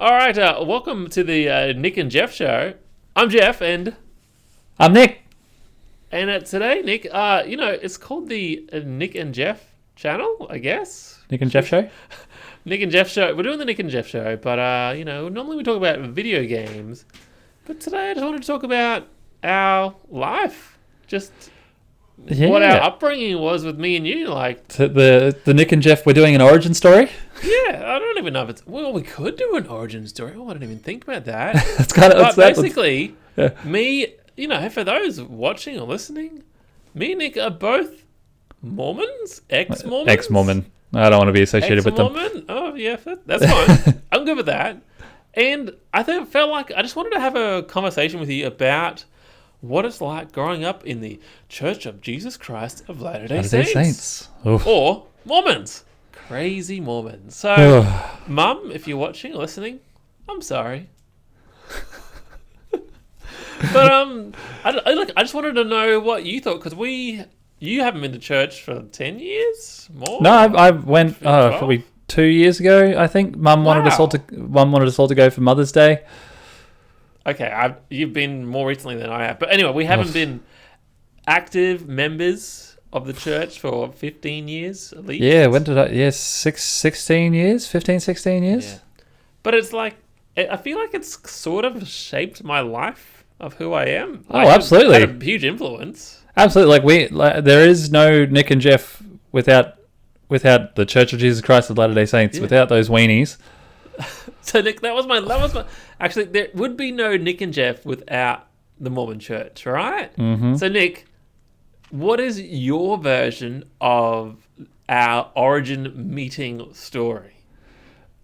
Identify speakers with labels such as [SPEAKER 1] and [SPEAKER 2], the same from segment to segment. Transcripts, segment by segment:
[SPEAKER 1] All right, welcome to the Nick and Jeff show. I'm Jeff, and
[SPEAKER 2] I'm Nick.
[SPEAKER 1] Today, Nick, it's called the Nick and Jeff channel, I guess.
[SPEAKER 2] Nick and Jeff show?
[SPEAKER 1] Nick and Jeff show. We're doing the Nick and Jeff show, but, normally we talk about video games. But today I just wanted to talk about our life. Just what our upbringing was with me and you. Like
[SPEAKER 2] the Nick and Jeff, we're doing an origin story?
[SPEAKER 1] Yeah, I don't even know if it's... Well, we could do an origin story. Oh, I didn't even think about that.
[SPEAKER 2] It's kind of...
[SPEAKER 1] basically, me... for those watching or listening, me and Nick are both Mormons, ex-Mormons.
[SPEAKER 2] Ex-Mormon. I don't want to be associated with them.
[SPEAKER 1] Ex-Mormon? Oh, yeah, that's fine. I'm good with that. And I felt like I just wanted to have a conversation with you about what it's like growing up in the Church of Jesus Christ of Latter-day Saints. Or Mormons. Crazy Mormons. So, Mum, if you're watching or listening, I'm sorry. But I just wanted to know what you thought, because you haven't been to church for 10 years more.
[SPEAKER 2] No, I went probably 2 years ago. I think Mum wanted us all to go for Mother's Day.
[SPEAKER 1] Okay, you've been more recently than I have, but anyway, we haven't been active members of the church for 15 years at least.
[SPEAKER 2] Yeah, when did I? Yes, 16 years, 15, 16 years. Yeah.
[SPEAKER 1] But it's like I feel like it's sort of shaped my life of who I am.
[SPEAKER 2] Oh, absolutely.
[SPEAKER 1] It had a huge influence.
[SPEAKER 2] Absolutely. There is no Nick and Jeff without the Church of Jesus Christ of Latter-day Saints, without those weenies.
[SPEAKER 1] So Nick, that was my actually there would be no Nick and Jeff without the Mormon Church, right?
[SPEAKER 2] Mm-hmm.
[SPEAKER 1] So Nick, what is your version of our origin meeting story?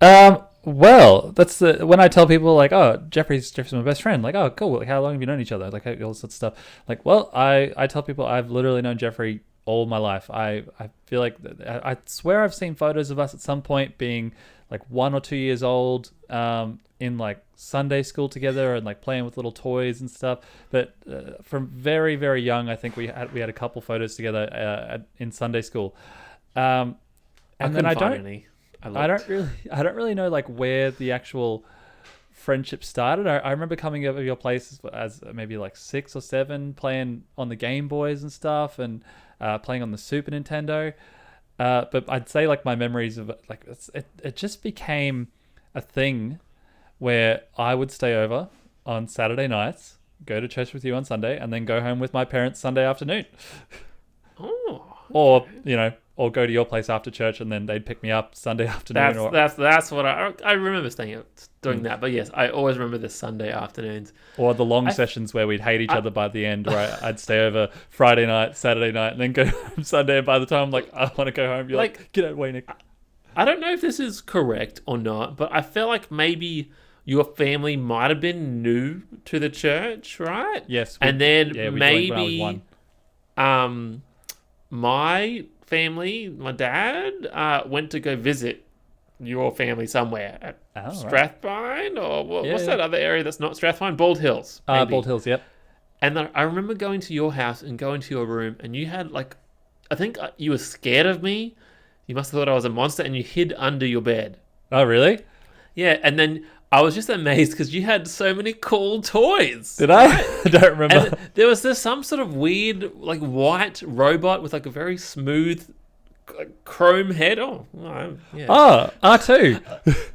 [SPEAKER 2] Well, that's when I tell people like, oh, Jeffrey's my best friend. Like, oh, cool. Like, how long have you known each other? Like, all sorts of stuff. Like, well, I tell people I've literally known Jeffrey all my life. I feel like I swear I've seen photos of us at some point being like 1 or 2 years old, in like Sunday school together and like playing with little toys and stuff. But from very, very young, I think we had a couple photos together in Sunday school. And then I don't really know like where the actual friendship started. I remember coming over to your place as maybe like 6 or 7, playing on the Game Boys and stuff, and playing on the Super Nintendo. But I'd say like my memories of like it just became a thing where I would stay over on Saturday nights, go to church with you on Sunday, and then go home with my parents Sunday afternoon. Or go to your place after church, and then they'd pick me up Sunday afternoon.
[SPEAKER 1] That's what I remember doing that. But yes, I always remember the Sunday afternoons.
[SPEAKER 2] Or the long sessions where we'd hate each other by the end, where I'd stay over Friday night, Saturday night, and then go home Sunday. And by the time I'm like, I want to go home, you're like, get out of the way, Nick.
[SPEAKER 1] I don't know if this is correct or not, but I feel like maybe your family might have been new to the church, right?
[SPEAKER 2] Yes.
[SPEAKER 1] And then
[SPEAKER 2] maybe when I was
[SPEAKER 1] 1. My family, my dad, went to go visit your family somewhere at Strathpine, or what's that other area that's not Strathpine? Bald Hills.
[SPEAKER 2] Bald Hills, yep.
[SPEAKER 1] And then I remember going to your house and going to your room, and you had like, I think you were scared of me. You must have thought I was a monster, and you hid under your bed.
[SPEAKER 2] Oh, really?
[SPEAKER 1] Yeah, and then I was just amazed because you had so many cool toys.
[SPEAKER 2] Did I? I don't remember.
[SPEAKER 1] And there was some sort of weird, like, white robot with like a very smooth, like, chrome head. Oh, yeah.
[SPEAKER 2] Oh, R2.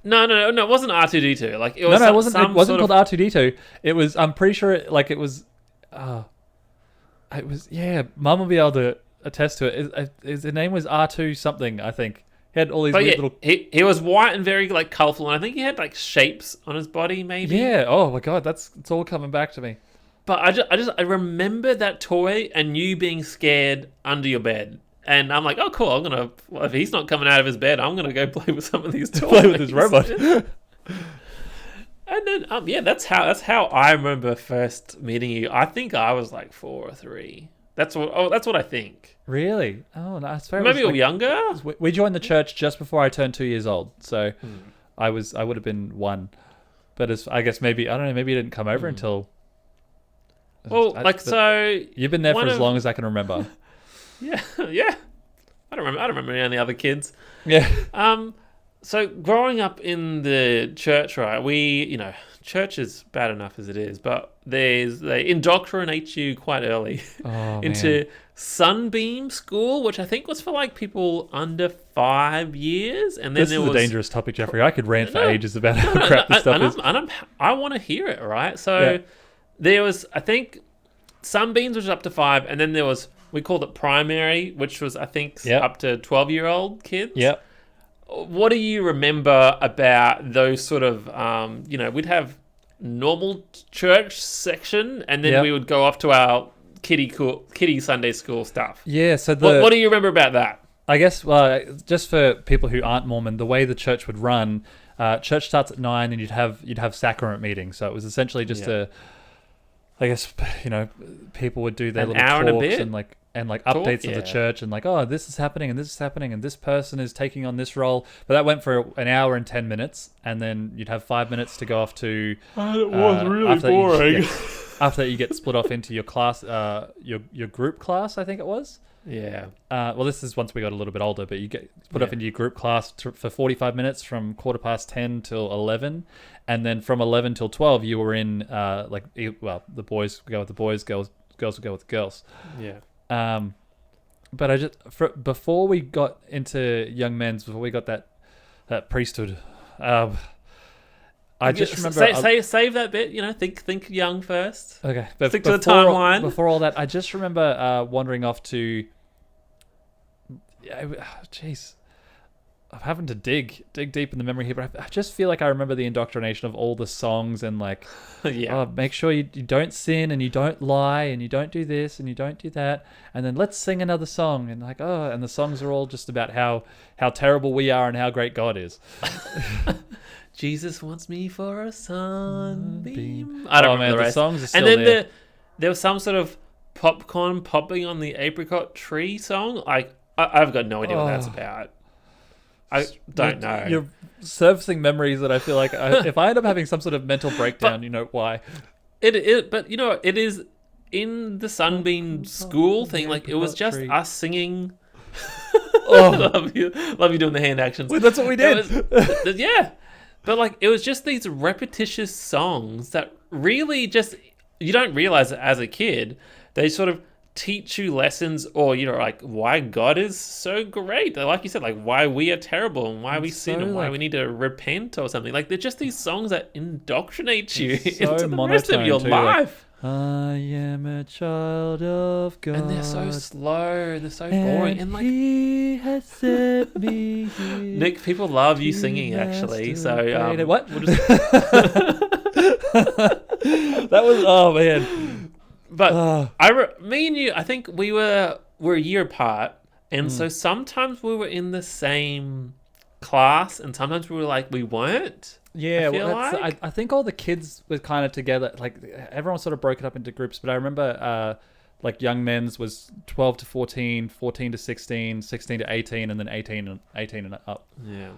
[SPEAKER 1] No, it wasn't R2D2. Like it was.
[SPEAKER 2] No, it wasn't. It wasn't called R2D2. It was. I'm pretty sure. It was. It was. Yeah, Mum will be able to attest to it. His name was R2 something, I think. He had all these weird little...
[SPEAKER 1] He was white and very like colourful, and I think he had like shapes on his body, maybe.
[SPEAKER 2] Yeah. Oh my god, it's all coming back to me.
[SPEAKER 1] But I remember that toy and you being scared under your bed, and I'm like, oh cool, if he's not coming out of his bed, I'm gonna go play with some of these toys.
[SPEAKER 2] Play with his robot.
[SPEAKER 1] And then that's how I remember first meeting you. I think I was like 4 or 3. That's what I think.
[SPEAKER 2] Really? Oh, no, it's
[SPEAKER 1] maybe you're younger.
[SPEAKER 2] We joined the church just before I turned 2 years old, so I would have been 1. But I guess maybe I don't know. Maybe you didn't come over until.
[SPEAKER 1] Well, so
[SPEAKER 2] you've been there for as long as I can remember.
[SPEAKER 1] Yeah. I don't remember any of the other kids.
[SPEAKER 2] Yeah.
[SPEAKER 1] So growing up in the church, right? Church is bad enough as it is, but they indoctrinate you quite early
[SPEAKER 2] Oh
[SPEAKER 1] into
[SPEAKER 2] man.
[SPEAKER 1] sunbeam school, which I think was for like people under 5 years, and then
[SPEAKER 2] This
[SPEAKER 1] there
[SPEAKER 2] is a
[SPEAKER 1] was
[SPEAKER 2] dangerous topic, Jeffrey. I could rant for
[SPEAKER 1] no,
[SPEAKER 2] ages about
[SPEAKER 1] no,
[SPEAKER 2] how
[SPEAKER 1] no,
[SPEAKER 2] crap this stuff
[SPEAKER 1] and
[SPEAKER 2] is.
[SPEAKER 1] I want to hear it, right? So
[SPEAKER 2] Yeah.
[SPEAKER 1] there was, I think, sunbeams was up to 5, and then there was, we called it primary, which was I think
[SPEAKER 2] Yep.
[SPEAKER 1] up to 12-year-old kids.
[SPEAKER 2] Yep.
[SPEAKER 1] What do you remember about those sort of, we'd have normal church section, and then
[SPEAKER 2] Yep.
[SPEAKER 1] we would go off to our kiddie Sunday school stuff.
[SPEAKER 2] Yeah. So
[SPEAKER 1] What do you remember about that?
[SPEAKER 2] I guess, just for people who aren't Mormon, the way the church would run, church starts at 9, and you'd have sacrament meetings. So it was essentially just I guess, people would do their
[SPEAKER 1] An
[SPEAKER 2] little
[SPEAKER 1] hour and a
[SPEAKER 2] talks
[SPEAKER 1] bit?
[SPEAKER 2] and updates of the church, and like, oh, this is happening and this is happening and this person is taking on this role. But that went for an hour and 10 minutes, and then you'd have 5 minutes to go off to.
[SPEAKER 1] It was really
[SPEAKER 2] after that
[SPEAKER 1] boring.
[SPEAKER 2] After that, you get split off into your class, your group class, I think it was.
[SPEAKER 1] Yeah.
[SPEAKER 2] Well, this is once we got a little bit older, but you get put up into your group class for 45 minutes from 10:15 till 11, and then from 11 till 12 you were in the boys would go with the boys, girls would go with the girls.
[SPEAKER 1] Yeah.
[SPEAKER 2] But before we got into young men's, before we got that priesthood, I just remember
[SPEAKER 1] save that bit. Think young first.
[SPEAKER 2] Okay, but
[SPEAKER 1] stick to the timeline.
[SPEAKER 2] Before all that, I just remember wandering off to. Jeez, I'm having to dig deep in the memory here, but I just feel like I remember the indoctrination of all the songs and like, make sure you don't sin and you don't lie and you don't do this and you don't do that, and then let's sing another song, and like, and the songs are all just about how terrible we are and how great God is.
[SPEAKER 1] Jesus wants me for a sunbeam. I don't remember the rest.
[SPEAKER 2] songs are still
[SPEAKER 1] and then
[SPEAKER 2] there.
[SPEAKER 1] there was some sort of popcorn popping on the apricot tree song. Like, I've got no idea what that's about. I don't know.
[SPEAKER 2] You're surfacing memories that I feel like if I end up having some sort of mental breakdown, you know why.
[SPEAKER 1] But it is in the sunbeam school thing. Like, it was just us singing. love you doing the hand actions.
[SPEAKER 2] Well, that's what we did.
[SPEAKER 1] Yeah. But like, it was just these repetitious songs that really just, you don't realize it as a kid. They sort of teach you lessons, or like why God is so great. Like you said, like why we are terrible and why we sin and why we need to repent or something. Like, they're just these songs that indoctrinate you into the rest of your life.
[SPEAKER 2] I am a child of God.
[SPEAKER 1] And they're so slow. They're so boring. And like,
[SPEAKER 2] He has set me here.
[SPEAKER 1] Nick, people love you singing, actually. So
[SPEAKER 2] what? We'll just... That was, oh man.
[SPEAKER 1] But me and you, I think we're a year apart, and so sometimes we were in the same class, and sometimes we were like we weren't.
[SPEAKER 2] Yeah,
[SPEAKER 1] I
[SPEAKER 2] I think all the kids were kind of together. Like, everyone sort of broke it up into groups. But I remember, like, young men's was 12 to 14, 14 to 16, 16 to 18, and then 18 and up.
[SPEAKER 1] Yeah.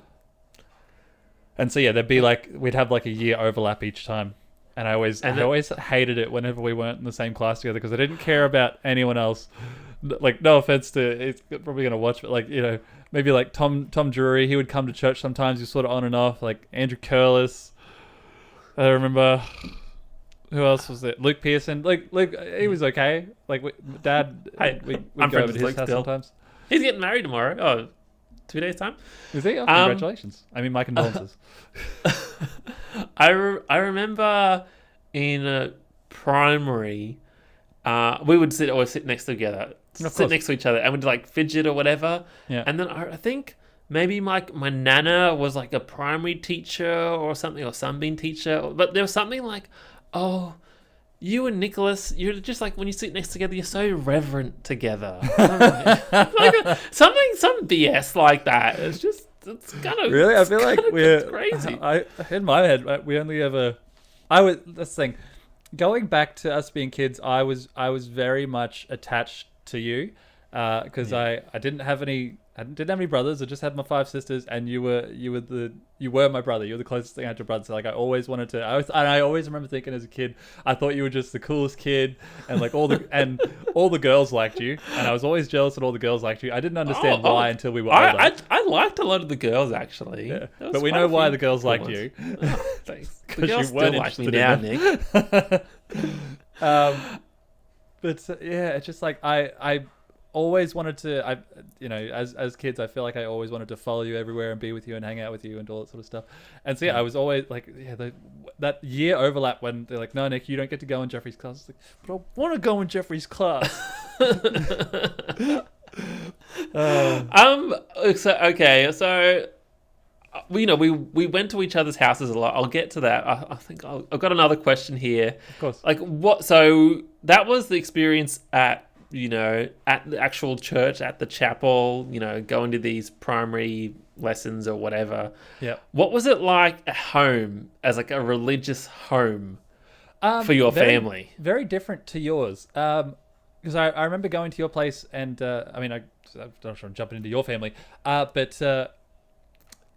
[SPEAKER 2] And so there'd be like, we'd have like a year overlap each time. And I always hated it whenever we weren't in the same class together, because I didn't care about anyone else. Like, no offense to, he's probably going to watch, but like, maybe like Tom Drury, he would come to church sometimes. He was sort of on and off. Like Andrew Curlis. I remember, who else was there? Luke Pearson. Like Luke, he was okay. Like, Dad, we'd go over to his house sometimes.
[SPEAKER 1] He's getting married tomorrow. Oh, 2 days time.
[SPEAKER 2] Is he? Oh, congratulations. I mean, my condolences.
[SPEAKER 1] I remember in primary, we would always sit next to each other, and we'd like fidget or whatever.
[SPEAKER 2] Yeah.
[SPEAKER 1] And then I think maybe my nana was like a primary teacher or something, or sunbeam teacher. But there was something like, oh, you and Nicholas, you're just like, when you sit next together, you're so reverent together. Like some BS like that. It's kind of
[SPEAKER 2] really. I feel like we're
[SPEAKER 1] crazy.
[SPEAKER 2] In my head, we only ever. That's the thing. Going back to us being kids, I was very much attached to you. because I didn't have any. I didn't have any brothers. I just had my 5 sisters, and you were my brother. You were the closest thing I had to a brother. So like I always wanted to. I always remember thinking as a kid, I thought you were just the coolest kid, and like all the girls liked you, and I was always jealous that all the girls liked you. I didn't understand why until we were older.
[SPEAKER 1] I liked a lot of the girls actually.
[SPEAKER 2] Yeah. But we know why the girls liked you.
[SPEAKER 1] Oh, thanks. The girls
[SPEAKER 2] you weren't
[SPEAKER 1] still like me
[SPEAKER 2] interested
[SPEAKER 1] now,
[SPEAKER 2] in
[SPEAKER 1] Nick.
[SPEAKER 2] But yeah, it's just like I always wanted to. As kids, I feel like I always wanted to follow you everywhere and be with you and hang out with you and all that sort of stuff. And so yeah, I was always like, that year overlap when they're like, no, Nick, you don't get to go in Jeffrey's class. I was like, but I want to go in Jeffrey's class.
[SPEAKER 1] So we went to each other's houses a lot. I'll get to that. I think I've got another question here.
[SPEAKER 2] Of course.
[SPEAKER 1] Like what? So that was the experience at the actual church, at the chapel. Going to these primary lessons or whatever.
[SPEAKER 2] Yeah.
[SPEAKER 1] What was it like at home as like a religious home for your family?
[SPEAKER 2] Very different to yours. Because I remember going to your place, and I'm not sure I'm jumping into your family, but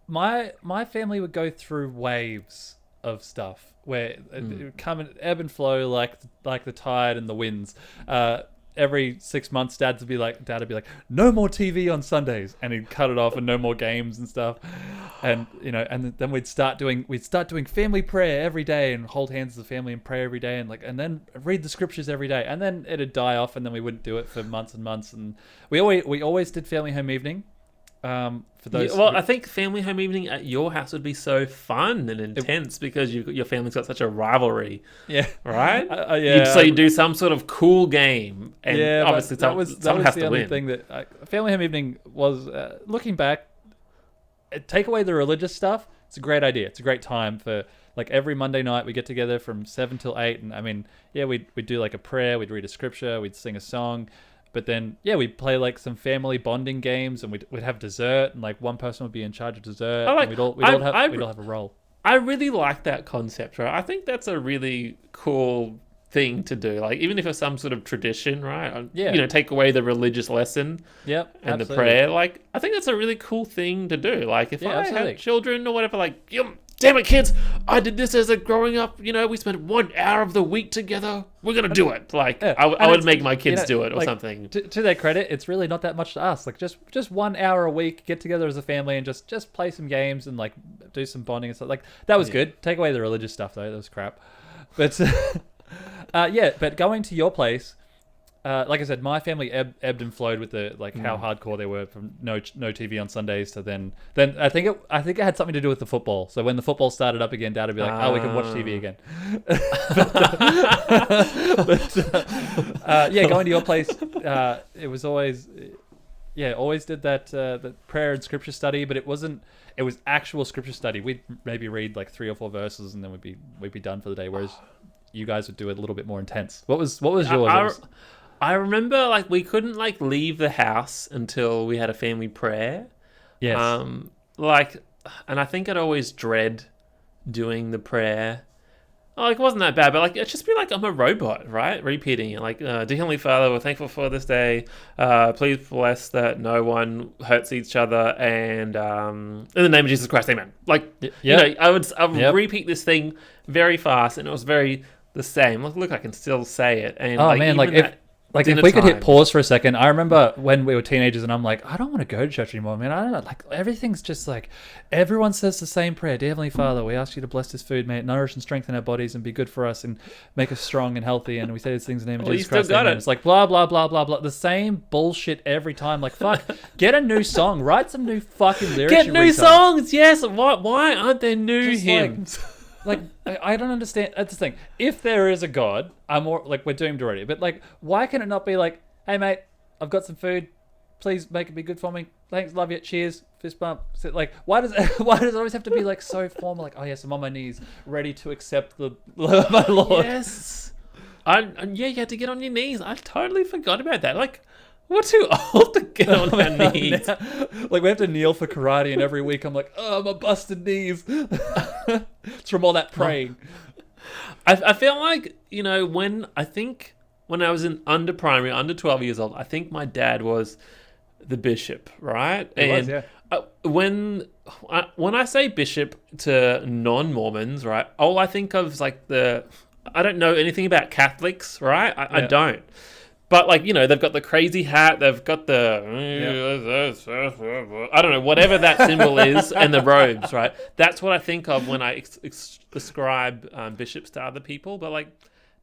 [SPEAKER 2] my family would go through waves of stuff where it would come and ebb and flow like the tide and the winds. Every 6 months, Dad would be like, no more TV on Sundays, and he'd cut it off, and no more games and stuff. And and then we'd start doing family prayer every day, and hold hands as a family and pray every day, and then read the scriptures every day. And then it'd die off, and then we wouldn't do it for months and months. And we always did family home evening. For those,
[SPEAKER 1] I think family home evening at your house would be so fun and intense because your family's got such a rivalry.
[SPEAKER 2] Yeah,
[SPEAKER 1] right.
[SPEAKER 2] Yeah.
[SPEAKER 1] You do some sort of cool game, and obviously someone has
[SPEAKER 2] the
[SPEAKER 1] to
[SPEAKER 2] only
[SPEAKER 1] win.
[SPEAKER 2] thing that family home evening was. Looking back, take away the religious stuff. It's a great idea. It's a great time for like every Monday night we get together from 7 till 8, and we'd do like a prayer, we'd read a scripture, we'd sing a song. But then, we'd play like some family bonding games, and we'd have dessert, and like one person would be in charge of dessert, and we'd all have a role.
[SPEAKER 1] I really like that concept, right? I think that's a really cool thing to do. Like even if it's some sort of tradition, right?
[SPEAKER 2] Yeah.
[SPEAKER 1] Take away the religious lesson.
[SPEAKER 2] Yep.
[SPEAKER 1] And
[SPEAKER 2] absolutely.
[SPEAKER 1] the prayer. Like I think that's a really cool thing to do. Like if I had children or whatever, like damn it, kids! I did this as a growing up. We spent 1 hour of the week together. We're gonna do it. Like I would make my kids do it or something.
[SPEAKER 2] To their credit, it's really not that much to us. Like just 1 hour a week, get together as a family and just play some games and like do some bonding and stuff. Like that was good. Take away the religious stuff though. That was crap. But but going to your place. Like I said, my family ebbed and flowed with the how hardcore they were from no TV on Sundays to then I think it had something to do with the football. So when the football started up again, Dad would be like, we can watch TV again. Going to your place, it was always always did that prayer and scripture study, but it was actual scripture study. We'd maybe read like 3 or 4 verses and then we'd be done for the day. Whereas you guys would do it a little bit more intense. What was yours?
[SPEAKER 1] I remember we couldn't leave the house until we had a family prayer.
[SPEAKER 2] Yes.
[SPEAKER 1] And I think I'd always dread doing the prayer. It wasn't that bad, but it's just be I'm a robot, right? Repeating it. Dear Heavenly Father, we're thankful for this day. Please bless that no one hurts each other, and in the name of Jesus Christ, amen. I would repeat this thing very fast, and it was very the same. Look, I can still say it. And
[SPEAKER 2] if we could hit pause for a second, I remember when we were teenagers and I'm like, I don't want to go to church anymore, man. I don't know. Everything's just everyone says the same prayer. Dear Heavenly Father, we ask you to bless this food, may it nourish and strengthen our bodies and be good for us and make us strong and healthy. And we say these things in the name of Jesus Christ. Amen. It's blah, blah, blah, blah, blah. The same bullshit every time. Fuck, get a new song. Write some new fucking lyrics.
[SPEAKER 1] Get new songs, yes. Why aren't there new hymns?
[SPEAKER 2] I don't understand. That's the thing. If there is a God, I'm more we're doomed already. But why can it not be hey mate, I've got some food. Please make it be good for me. Thanks, love you. Cheers, fist bump. So, why does it always have to be so formal? Oh yes, I'm on my knees, ready to accept my Lord.
[SPEAKER 1] Yes. You had to get on your knees. I totally forgot about that. We're too old to get on our knees.
[SPEAKER 2] We have to kneel for karate, and every week I'm my busted knees. It's from all that praying.
[SPEAKER 1] I feel when I think when I was under primary, under 12 years old, I think my dad was the bishop, right?
[SPEAKER 2] He was, yeah.
[SPEAKER 1] When I say bishop to non-Mormons, right, all I think of is like I don't know anything about Catholics, right? I don't. But like, you know, they've got the crazy hat, they've got the, I don't know, whatever that symbol is, and the robes, right? That's what I think of when I describe bishops to other people. But like,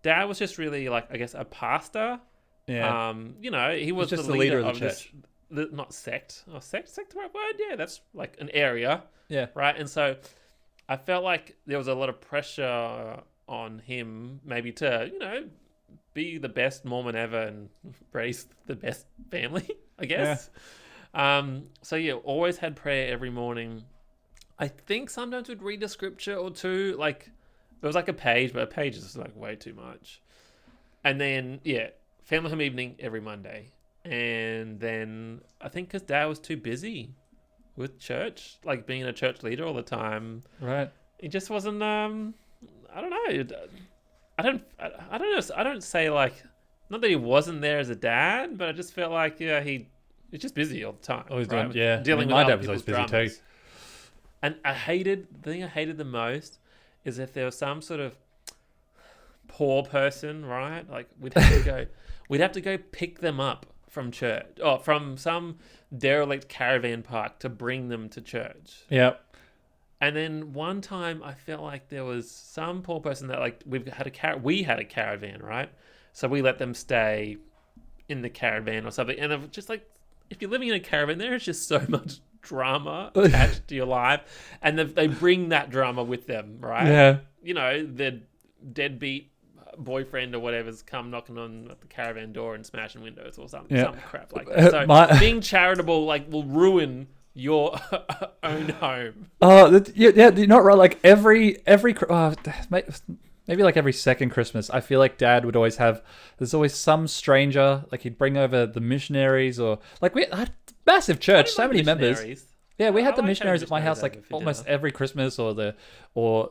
[SPEAKER 1] Dad was just really like, I guess, a pastor.
[SPEAKER 2] Yeah.
[SPEAKER 1] You know, he was
[SPEAKER 2] just
[SPEAKER 1] the leader of the church. Not sect. Oh, sect the right word? Yeah, that's like an area.
[SPEAKER 2] Yeah.
[SPEAKER 1] Right? And so I felt like there was a lot of pressure on him maybe to, you know, be the best Mormon ever and raise the best family, I guess. Yeah. So yeah, always had prayer every morning. I think sometimes we'd read a scripture or two. Like, it was like a page, but a page is like way too much. And then, yeah, family home evening every Monday. And then I think because Dad was too busy with church, like being a church leader all the time.
[SPEAKER 2] Right.
[SPEAKER 1] He just wasn't, I don't know. I don't say like, not that he wasn't there as a dad, but I just felt like, yeah, he's just busy all the time.
[SPEAKER 2] Always
[SPEAKER 1] right?
[SPEAKER 2] doing, yeah.
[SPEAKER 1] Dealing
[SPEAKER 2] my
[SPEAKER 1] with
[SPEAKER 2] dad was always busy
[SPEAKER 1] dramas.
[SPEAKER 2] too.
[SPEAKER 1] And the thing I hated the most is if there was some sort of poor person, right? Like we'd have to go pick them up from church or from some derelict caravan park to bring them to church.
[SPEAKER 2] Yep.
[SPEAKER 1] And then one time I felt like there was some poor person that like we had a caravan, right? So we let them stay in the caravan or something. And I'm just like, if you're living in a caravan, there is just so much drama attached to your life, and they bring that drama with them, right?
[SPEAKER 2] Yeah.
[SPEAKER 1] You know, the deadbeat boyfriend or whatever's come knocking on the caravan door and smashing windows or something, some crap like that. So being charitable like will ruin your own home.
[SPEAKER 2] Oh, yeah, you're not right. Like every maybe like every second Christmas, I feel like Dad would always there's always some stranger, like he'd bring over the missionaries, or like we had massive church, so many members. Yeah, we had the missionaries at my house like almost every Christmas, or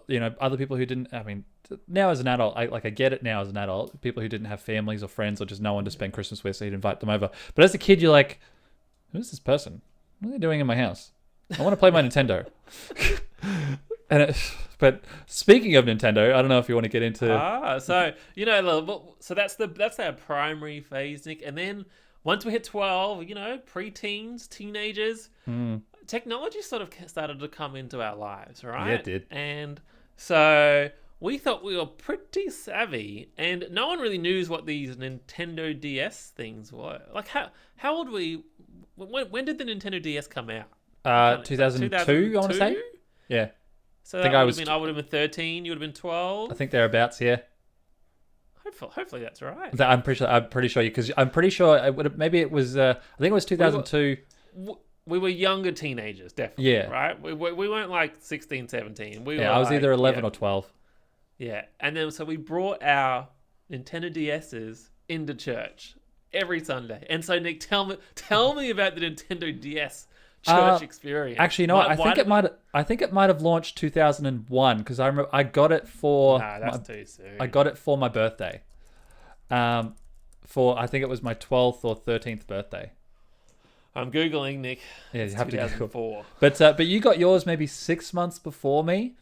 [SPEAKER 2] you know, other people who didn't. I mean, now as an adult, I get it now as an adult. People who didn't have families or friends or just no one to spend Christmas with, so you'd invite them over. But as a kid, you're like, who's this person? What are they doing in my house? I want to play my Nintendo. But speaking of Nintendo, I don't know if you want to get into.
[SPEAKER 1] So you know, so that's our primary phase, Nick. And then once we hit 12, you know, pre-teens, teenagers, technology sort of started to come into our lives, right?
[SPEAKER 2] Yeah, it did.
[SPEAKER 1] And so we thought we were pretty savvy, and no one really knew what these Nintendo DS things were. Like, how old were we? When did the Nintendo DS come out?
[SPEAKER 2] 2002, I want to say. Yeah.
[SPEAKER 1] So I would have been 13. You would have been 12.
[SPEAKER 2] I think thereabouts. Yeah.
[SPEAKER 1] Hopefully that's right.
[SPEAKER 2] I'm pretty sure because I'm pretty sure it would have, maybe it was. I think it was 2002.
[SPEAKER 1] We were younger teenagers, definitely.
[SPEAKER 2] Yeah.
[SPEAKER 1] Right. We weren't like 16, 17.
[SPEAKER 2] I was either 11 or 12.
[SPEAKER 1] Yeah, and then so we brought our Nintendo DSs into church every Sunday. And so Nick, tell me about the Nintendo DS church experience.
[SPEAKER 2] Actually, you know what? I think it might have launched 2001 because I remember I got it for.
[SPEAKER 1] Nah, that's too soon.
[SPEAKER 2] I got it for my birthday. I think it was my 12th or 13th birthday.
[SPEAKER 1] I'm googling, Nick.
[SPEAKER 2] Yeah, you have to
[SPEAKER 1] Google.
[SPEAKER 2] But you got yours maybe 6 months before me,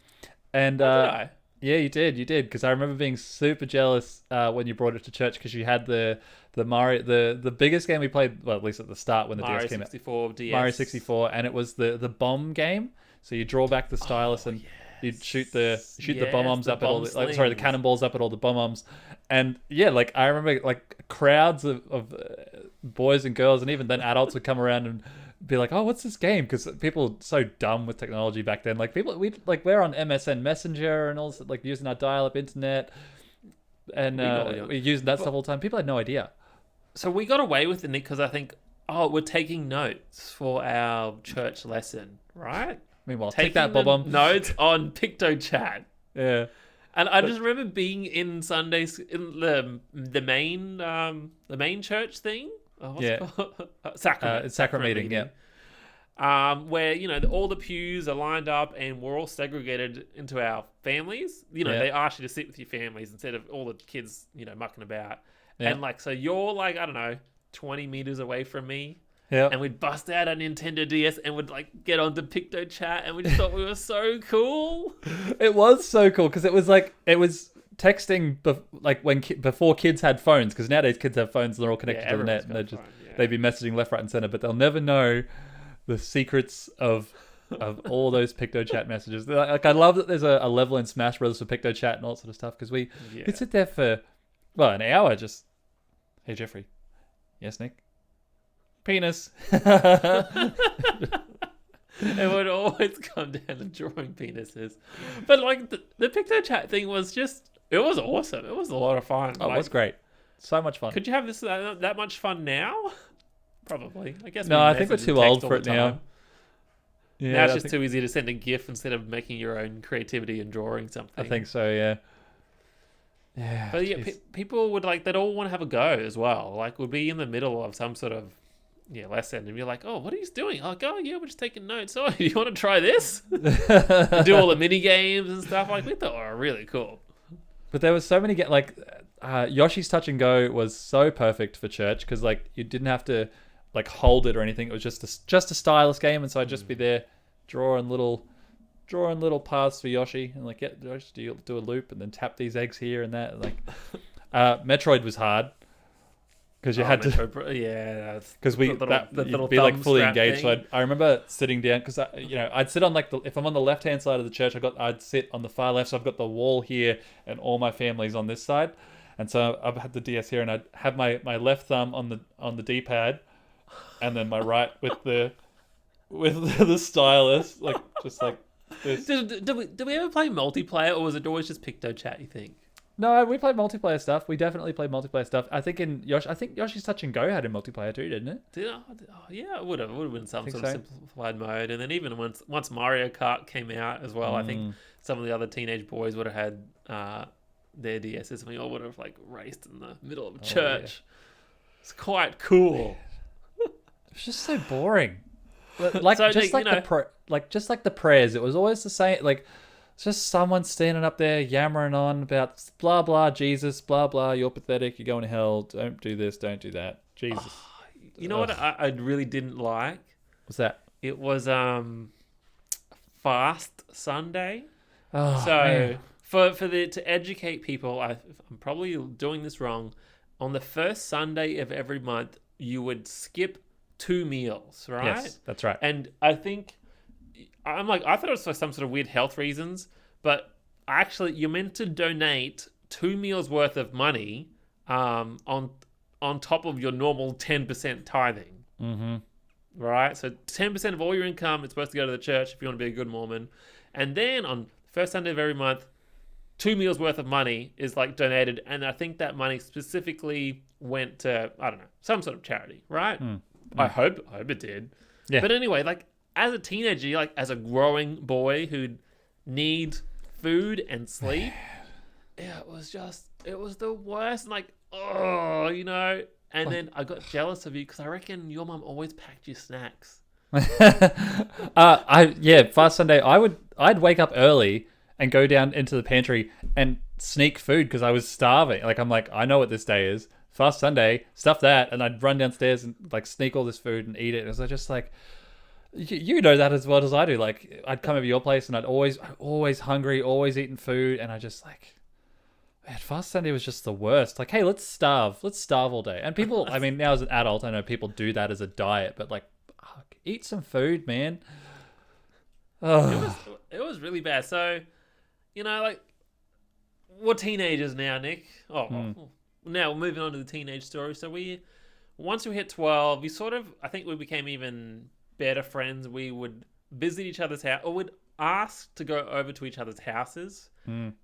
[SPEAKER 2] and
[SPEAKER 1] did I?
[SPEAKER 2] Yeah, you did, because I remember being super jealous when you brought it to church because you had the Mario, the biggest game we played, well, at least at the start when the DS came out. Mario 64, and it was the bomb game. So you draw back the stylus and you'd shoot the bomb-ombs up at all the cannonballs up at all the bomb-ombs. And yeah, like I remember like crowds of boys and girls and even then adults would come around and be like, oh, what's this game? Because people are so dumb with technology back then. Like we're on MSN Messenger and all, like using our dial-up internet, and we're using that stuff all the time. People had no idea.
[SPEAKER 1] So we got away with it, Nick, because I think, we're taking notes for our church lesson, right?
[SPEAKER 2] Meanwhile, take that, Bob.
[SPEAKER 1] Notes on PictoChat.
[SPEAKER 2] Yeah.
[SPEAKER 1] And I just remember being in Sundays in the main church thing. What's it called? Sacrament.
[SPEAKER 2] Sacrament meeting, yeah.
[SPEAKER 1] Where, you know, all the pews are lined up and we're all segregated into our families. You know, they ask you to sit with your families instead of all the kids, you know, mucking about.
[SPEAKER 2] Yeah.
[SPEAKER 1] And like, so you're like, I don't know, 20 meters away from me.
[SPEAKER 2] Yeah.
[SPEAKER 1] And we'd bust out a Nintendo DS and would like get onto Picto Chat, and we just thought we were so cool.
[SPEAKER 2] It was so cool because it was texting before kids had phones, because nowadays kids have phones and they're all connected to the net, and they'd be messaging left, right, and center, but they'll never know the secrets of all those Picto Chat messages. Like, I love that there's a level in Smash Brothers for Picto Chat and all that sort of stuff, because we'd sit there for an hour just, hey Jeffrey, yes Nick, penis.
[SPEAKER 1] It would always come down to drawing penises. But like the Picto Chat thing was just, it was awesome. It was a lot of fun.
[SPEAKER 2] Oh, it was great. So much fun.
[SPEAKER 1] Could you have that much fun now? Probably. I guess.
[SPEAKER 2] No, I think we're too old for it now. Yeah,
[SPEAKER 1] now it's just too easy to send a GIF instead of making your own creativity and drawing something.
[SPEAKER 2] I think so, yeah. Yeah.
[SPEAKER 1] But yeah, people would like, they'd all want to have a go as well. Like, we'd be in the middle of some sort of lesson, and you're like, oh, what are you doing? Like, oh yeah, we're just taking notes. Oh, you want to try this? And do all the mini games and stuff. Like, we thought, oh, really cool.
[SPEAKER 2] But there was so many Yoshi's Touch and Go was so perfect for church, because like you didn't have to like hold it or anything. It was just a stylus game, and so I'd just be there drawing little paths for Yoshi, and like, yeah, just do a loop and then tap these eggs here and that. Like, Metroid was hard. Because you had to, because you'd be like fully engaged. So I remember sitting down, because I'd sit on if I'm on the left hand side of the church, I'd sit on the far left. So I've got the wall here, and all my family's on this side, and so I've had the DS here, and I'd have my left thumb on the D-pad, and then my right with the stylus, like just like this.
[SPEAKER 1] Did we ever play multiplayer, or was it always just Picto Chat, you think?
[SPEAKER 2] No, we played multiplayer stuff. We definitely played multiplayer stuff. I think Yoshi's Touch and Go had a multiplayer too, didn't it?
[SPEAKER 1] Yeah, it would have been some sort of simplified mode. And then even once Mario Kart came out as well, I think some of the other teenage boys would have had their DSs, and we all would have like raced in the middle of a church. Yeah. It's quite cool.
[SPEAKER 2] It's just so boring. Like, so just like the prayers, it was always the same. Like, it's just someone standing up there yammering on about blah blah Jesus, blah blah, you're pathetic, you're going to hell, don't do this, don't do that. Jesus.
[SPEAKER 1] You know what I really didn't like?
[SPEAKER 2] What's that?
[SPEAKER 1] It was Fast Sunday.
[SPEAKER 2] Oh,
[SPEAKER 1] so
[SPEAKER 2] man.
[SPEAKER 1] to educate people, I'm probably doing this wrong. On the first Sunday of every month, you would skip 2 meals, right?
[SPEAKER 2] Yes, that's right.
[SPEAKER 1] And I think I thought it was for some sort of weird health reasons, but actually you're meant to donate 2 meals worth of money on top of your normal 10% tithing.
[SPEAKER 2] Mm-hmm.
[SPEAKER 1] Right? So 10% of all your income is supposed to go to the church if you want to be a good Mormon. And then on first Sunday of every month, 2 meals worth of money is like donated, and I think that money specifically went to, I don't know, some sort of charity, right? I hope it did. Yeah. But anyway, like, as a teenager, like as a growing boy who'd need food and sleep, it was the worst. Like, and then I got jealous of you because I reckon your mum always packed you snacks.
[SPEAKER 2] Fast Sunday, I'd wake up early and go down into the pantry and sneak food because I was starving. Like, I'm like, I know what this day is. Fast Sunday, stuff that, and I'd run downstairs and like sneak all this food and eat it. It was just like, you know that as well as I do. Like, I'd come over your place and I'd always hungry, always eating food, and I just like, man, Fast Sunday was just the worst. Like, hey, let's starve all day. And people, I mean, now as an adult, I know people do that as a diet, but like, eat some food, man.
[SPEAKER 1] Oh. It was really bad. So, like, we're teenagers now, Nick. Now we're moving on to the teenage story. So once we hit 12, I think we became even better friends. We would visit each other's house, or would ask to go over to each other's houses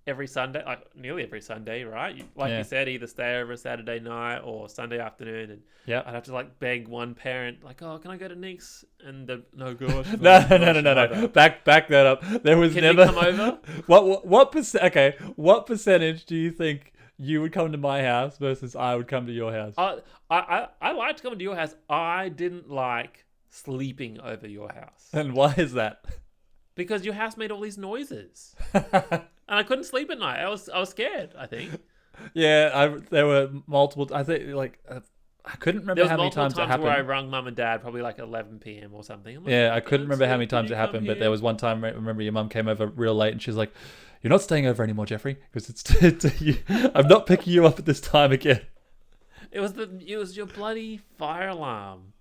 [SPEAKER 1] every Sunday, like nearly every Sunday, right? You said, either stay over Saturday night or Sunday afternoon, and I'd have to like beg one parent, like, "Oh, can I go to Nick's?" And no, gosh,
[SPEAKER 2] no. Back that up. There was
[SPEAKER 1] can
[SPEAKER 2] never.
[SPEAKER 1] Nick come over?
[SPEAKER 2] What percent? Okay, what percentage do you think you would come to my house versus I would come to your house?
[SPEAKER 1] I liked coming to your house. I didn't like sleeping over your house.
[SPEAKER 2] And why is that?
[SPEAKER 1] Because your house made all these noises, and I couldn't sleep at night. I was scared, I think.
[SPEAKER 2] Yeah, there were multiple. I think like I couldn't
[SPEAKER 1] There
[SPEAKER 2] remember
[SPEAKER 1] was
[SPEAKER 2] how many
[SPEAKER 1] multiple
[SPEAKER 2] times it
[SPEAKER 1] times where I
[SPEAKER 2] happened.
[SPEAKER 1] rung mum and dad, probably like 11 p.m. or something. I'm like,
[SPEAKER 2] Yeah,
[SPEAKER 1] I'm
[SPEAKER 2] I couldn't
[SPEAKER 1] going to
[SPEAKER 2] remember how many
[SPEAKER 1] sleep. Can
[SPEAKER 2] times
[SPEAKER 1] you
[SPEAKER 2] it
[SPEAKER 1] come
[SPEAKER 2] happened, but there
[SPEAKER 1] here?
[SPEAKER 2] was one time. I remember your mum came over real late, and she's like, "You're not staying over anymore, Jeffrey, because I'm not picking you up at this time again."
[SPEAKER 1] It was your bloody fire alarm.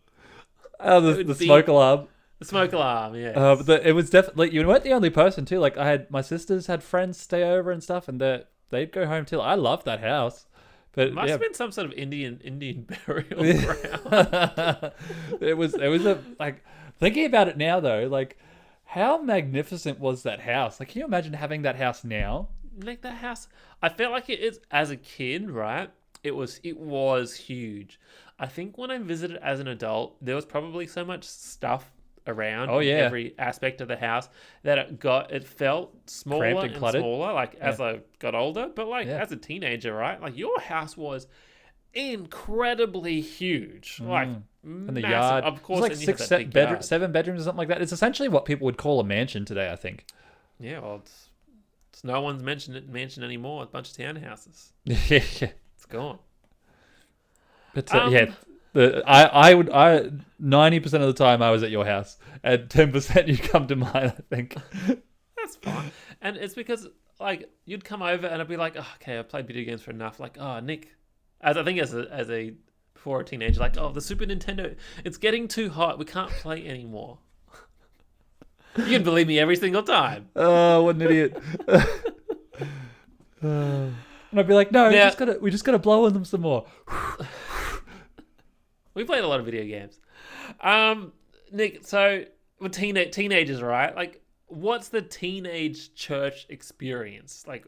[SPEAKER 2] Oh,
[SPEAKER 1] It
[SPEAKER 2] the
[SPEAKER 1] would
[SPEAKER 2] smoke
[SPEAKER 1] beep.
[SPEAKER 2] alarm.
[SPEAKER 1] The smoke alarm,
[SPEAKER 2] But
[SPEAKER 1] yes.
[SPEAKER 2] it was definitely you weren't the only person too. Like I had my sisters had friends stay over and stuff, and they'd go home too. I loved that house,
[SPEAKER 1] It
[SPEAKER 2] but
[SPEAKER 1] must
[SPEAKER 2] yeah,
[SPEAKER 1] have been some sort of Indian burial ground.
[SPEAKER 2] it was a like thinking about it now though, like how magnificent was that house? Like, can you imagine having that house now?
[SPEAKER 1] Like that house, I felt like it is as a kid, right? It was huge. I think when I visited as an adult, there was probably so much stuff around
[SPEAKER 2] Oh
[SPEAKER 1] in
[SPEAKER 2] yeah,
[SPEAKER 1] every aspect of the house that it felt
[SPEAKER 2] cramped
[SPEAKER 1] smaller
[SPEAKER 2] and
[SPEAKER 1] and
[SPEAKER 2] cluttered.
[SPEAKER 1] smaller, like
[SPEAKER 2] Yeah,
[SPEAKER 1] as I got older. But like
[SPEAKER 2] yeah.
[SPEAKER 1] as a teenager, right? Like your house was incredibly huge, like
[SPEAKER 2] And the
[SPEAKER 1] massive.
[SPEAKER 2] yard,
[SPEAKER 1] Of
[SPEAKER 2] it was
[SPEAKER 1] course,
[SPEAKER 2] like
[SPEAKER 1] and you have that big yard.
[SPEAKER 2] 7 bedrooms or something like that. It's essentially what people would call a mansion today, I think.
[SPEAKER 1] Yeah, well, it's no one's mentioned anymore. A bunch of townhouses.
[SPEAKER 2] Yeah,
[SPEAKER 1] It's gone.
[SPEAKER 2] but
[SPEAKER 1] Um,
[SPEAKER 2] yeah, I 90% of the time I was at your house, and 10% you come to mine. I think.
[SPEAKER 1] That's fine. And it's because like you'd come over and I'd be like, oh, okay, I played video games for enough. Like, oh, Nick, as I think as a before a teenager, like, oh, the Super Nintendo, it's getting too hot. We can't play anymore. You can believe me every single time.
[SPEAKER 2] Oh, what an idiot! And I'd be like, no,
[SPEAKER 1] Now
[SPEAKER 2] we just gotta blow on them some more.
[SPEAKER 1] we played a lot of video games. Nick, so we're teenagers, right? Like, what's the teenage church experience like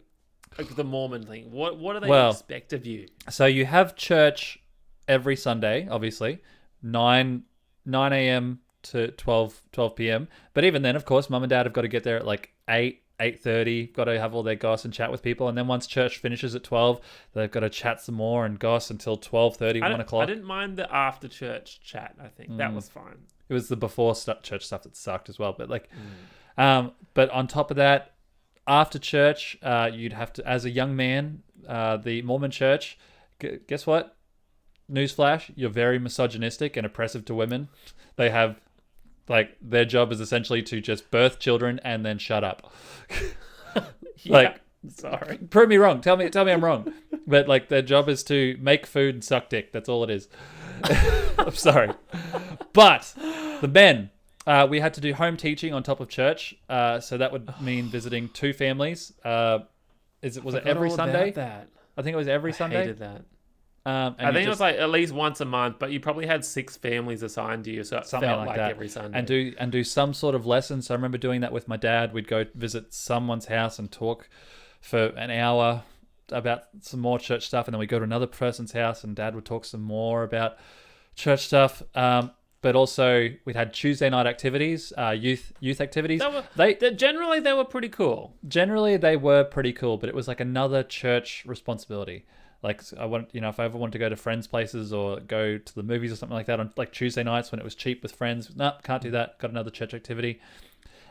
[SPEAKER 1] the Mormon thing? What do they
[SPEAKER 2] Well,
[SPEAKER 1] expect of you?
[SPEAKER 2] so you have church every Sunday, obviously, 9 a.m. to 12 p.m. But even then, of course, mum and dad have got to get there at like 8:30. Got to have all their goss and chat with people, and then once church finishes at 12, they've got to chat some more and goss until 12:30, 1
[SPEAKER 1] I
[SPEAKER 2] o'clock.
[SPEAKER 1] didn't mind the after church chat. I think that was fine.
[SPEAKER 2] It was the before church stuff that sucked as well. But like, but on top of that, after church, you'd have to, as a young man, the Mormon church. Guess what? Newsflash: you're very misogynistic and oppressive to women. They have like their job is essentially to just birth children and then shut up.
[SPEAKER 1] Yeah,
[SPEAKER 2] Like,
[SPEAKER 1] sorry.
[SPEAKER 2] prove me wrong. Tell me I'm wrong. But like their job is to make food and suck dick. That's all it is. I'm sorry. But the men, we had to do home teaching on top of church. So that would mean visiting two families. Was it every Sunday?
[SPEAKER 1] That
[SPEAKER 2] I think it was every
[SPEAKER 1] I
[SPEAKER 2] Sunday.
[SPEAKER 1] hated that.
[SPEAKER 2] And
[SPEAKER 1] I think it was like at least once a month, but you probably had 6 families assigned to you, so it
[SPEAKER 2] something
[SPEAKER 1] felt
[SPEAKER 2] like
[SPEAKER 1] like
[SPEAKER 2] that
[SPEAKER 1] every Sunday.
[SPEAKER 2] and do some sort of lesson. So I remember doing that with my dad. We'd go visit someone's house and talk for an hour about some more church stuff, and then we go to another person's house and dad would talk some more about church stuff. But also we'd had Tuesday night activities, youth activities.
[SPEAKER 1] Generally they were pretty cool.
[SPEAKER 2] Generally they were pretty cool, but it was like another church responsibility. Like I want, if I ever wanted to go to friends' places or go to the movies or something like that on like Tuesday nights when it was cheap with friends, no, can't do that. Got another church activity.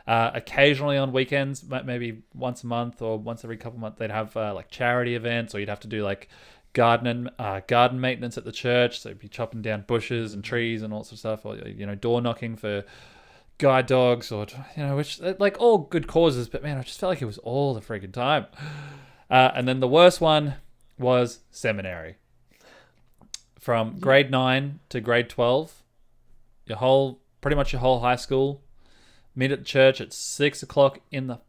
[SPEAKER 2] Occasionally on weekends, maybe once a month or once every couple of months, they'd have like charity events, or you'd have to do like garden maintenance at the church. So you'd be chopping down bushes and trees and all sorts of stuff, or door knocking for guide dogs, or which like all good causes. But man, I just felt like it was all the freaking time. And then the worst one was seminary. From grade 9 to grade 12, pretty much your whole high school, meet at church at 6 o'clock in the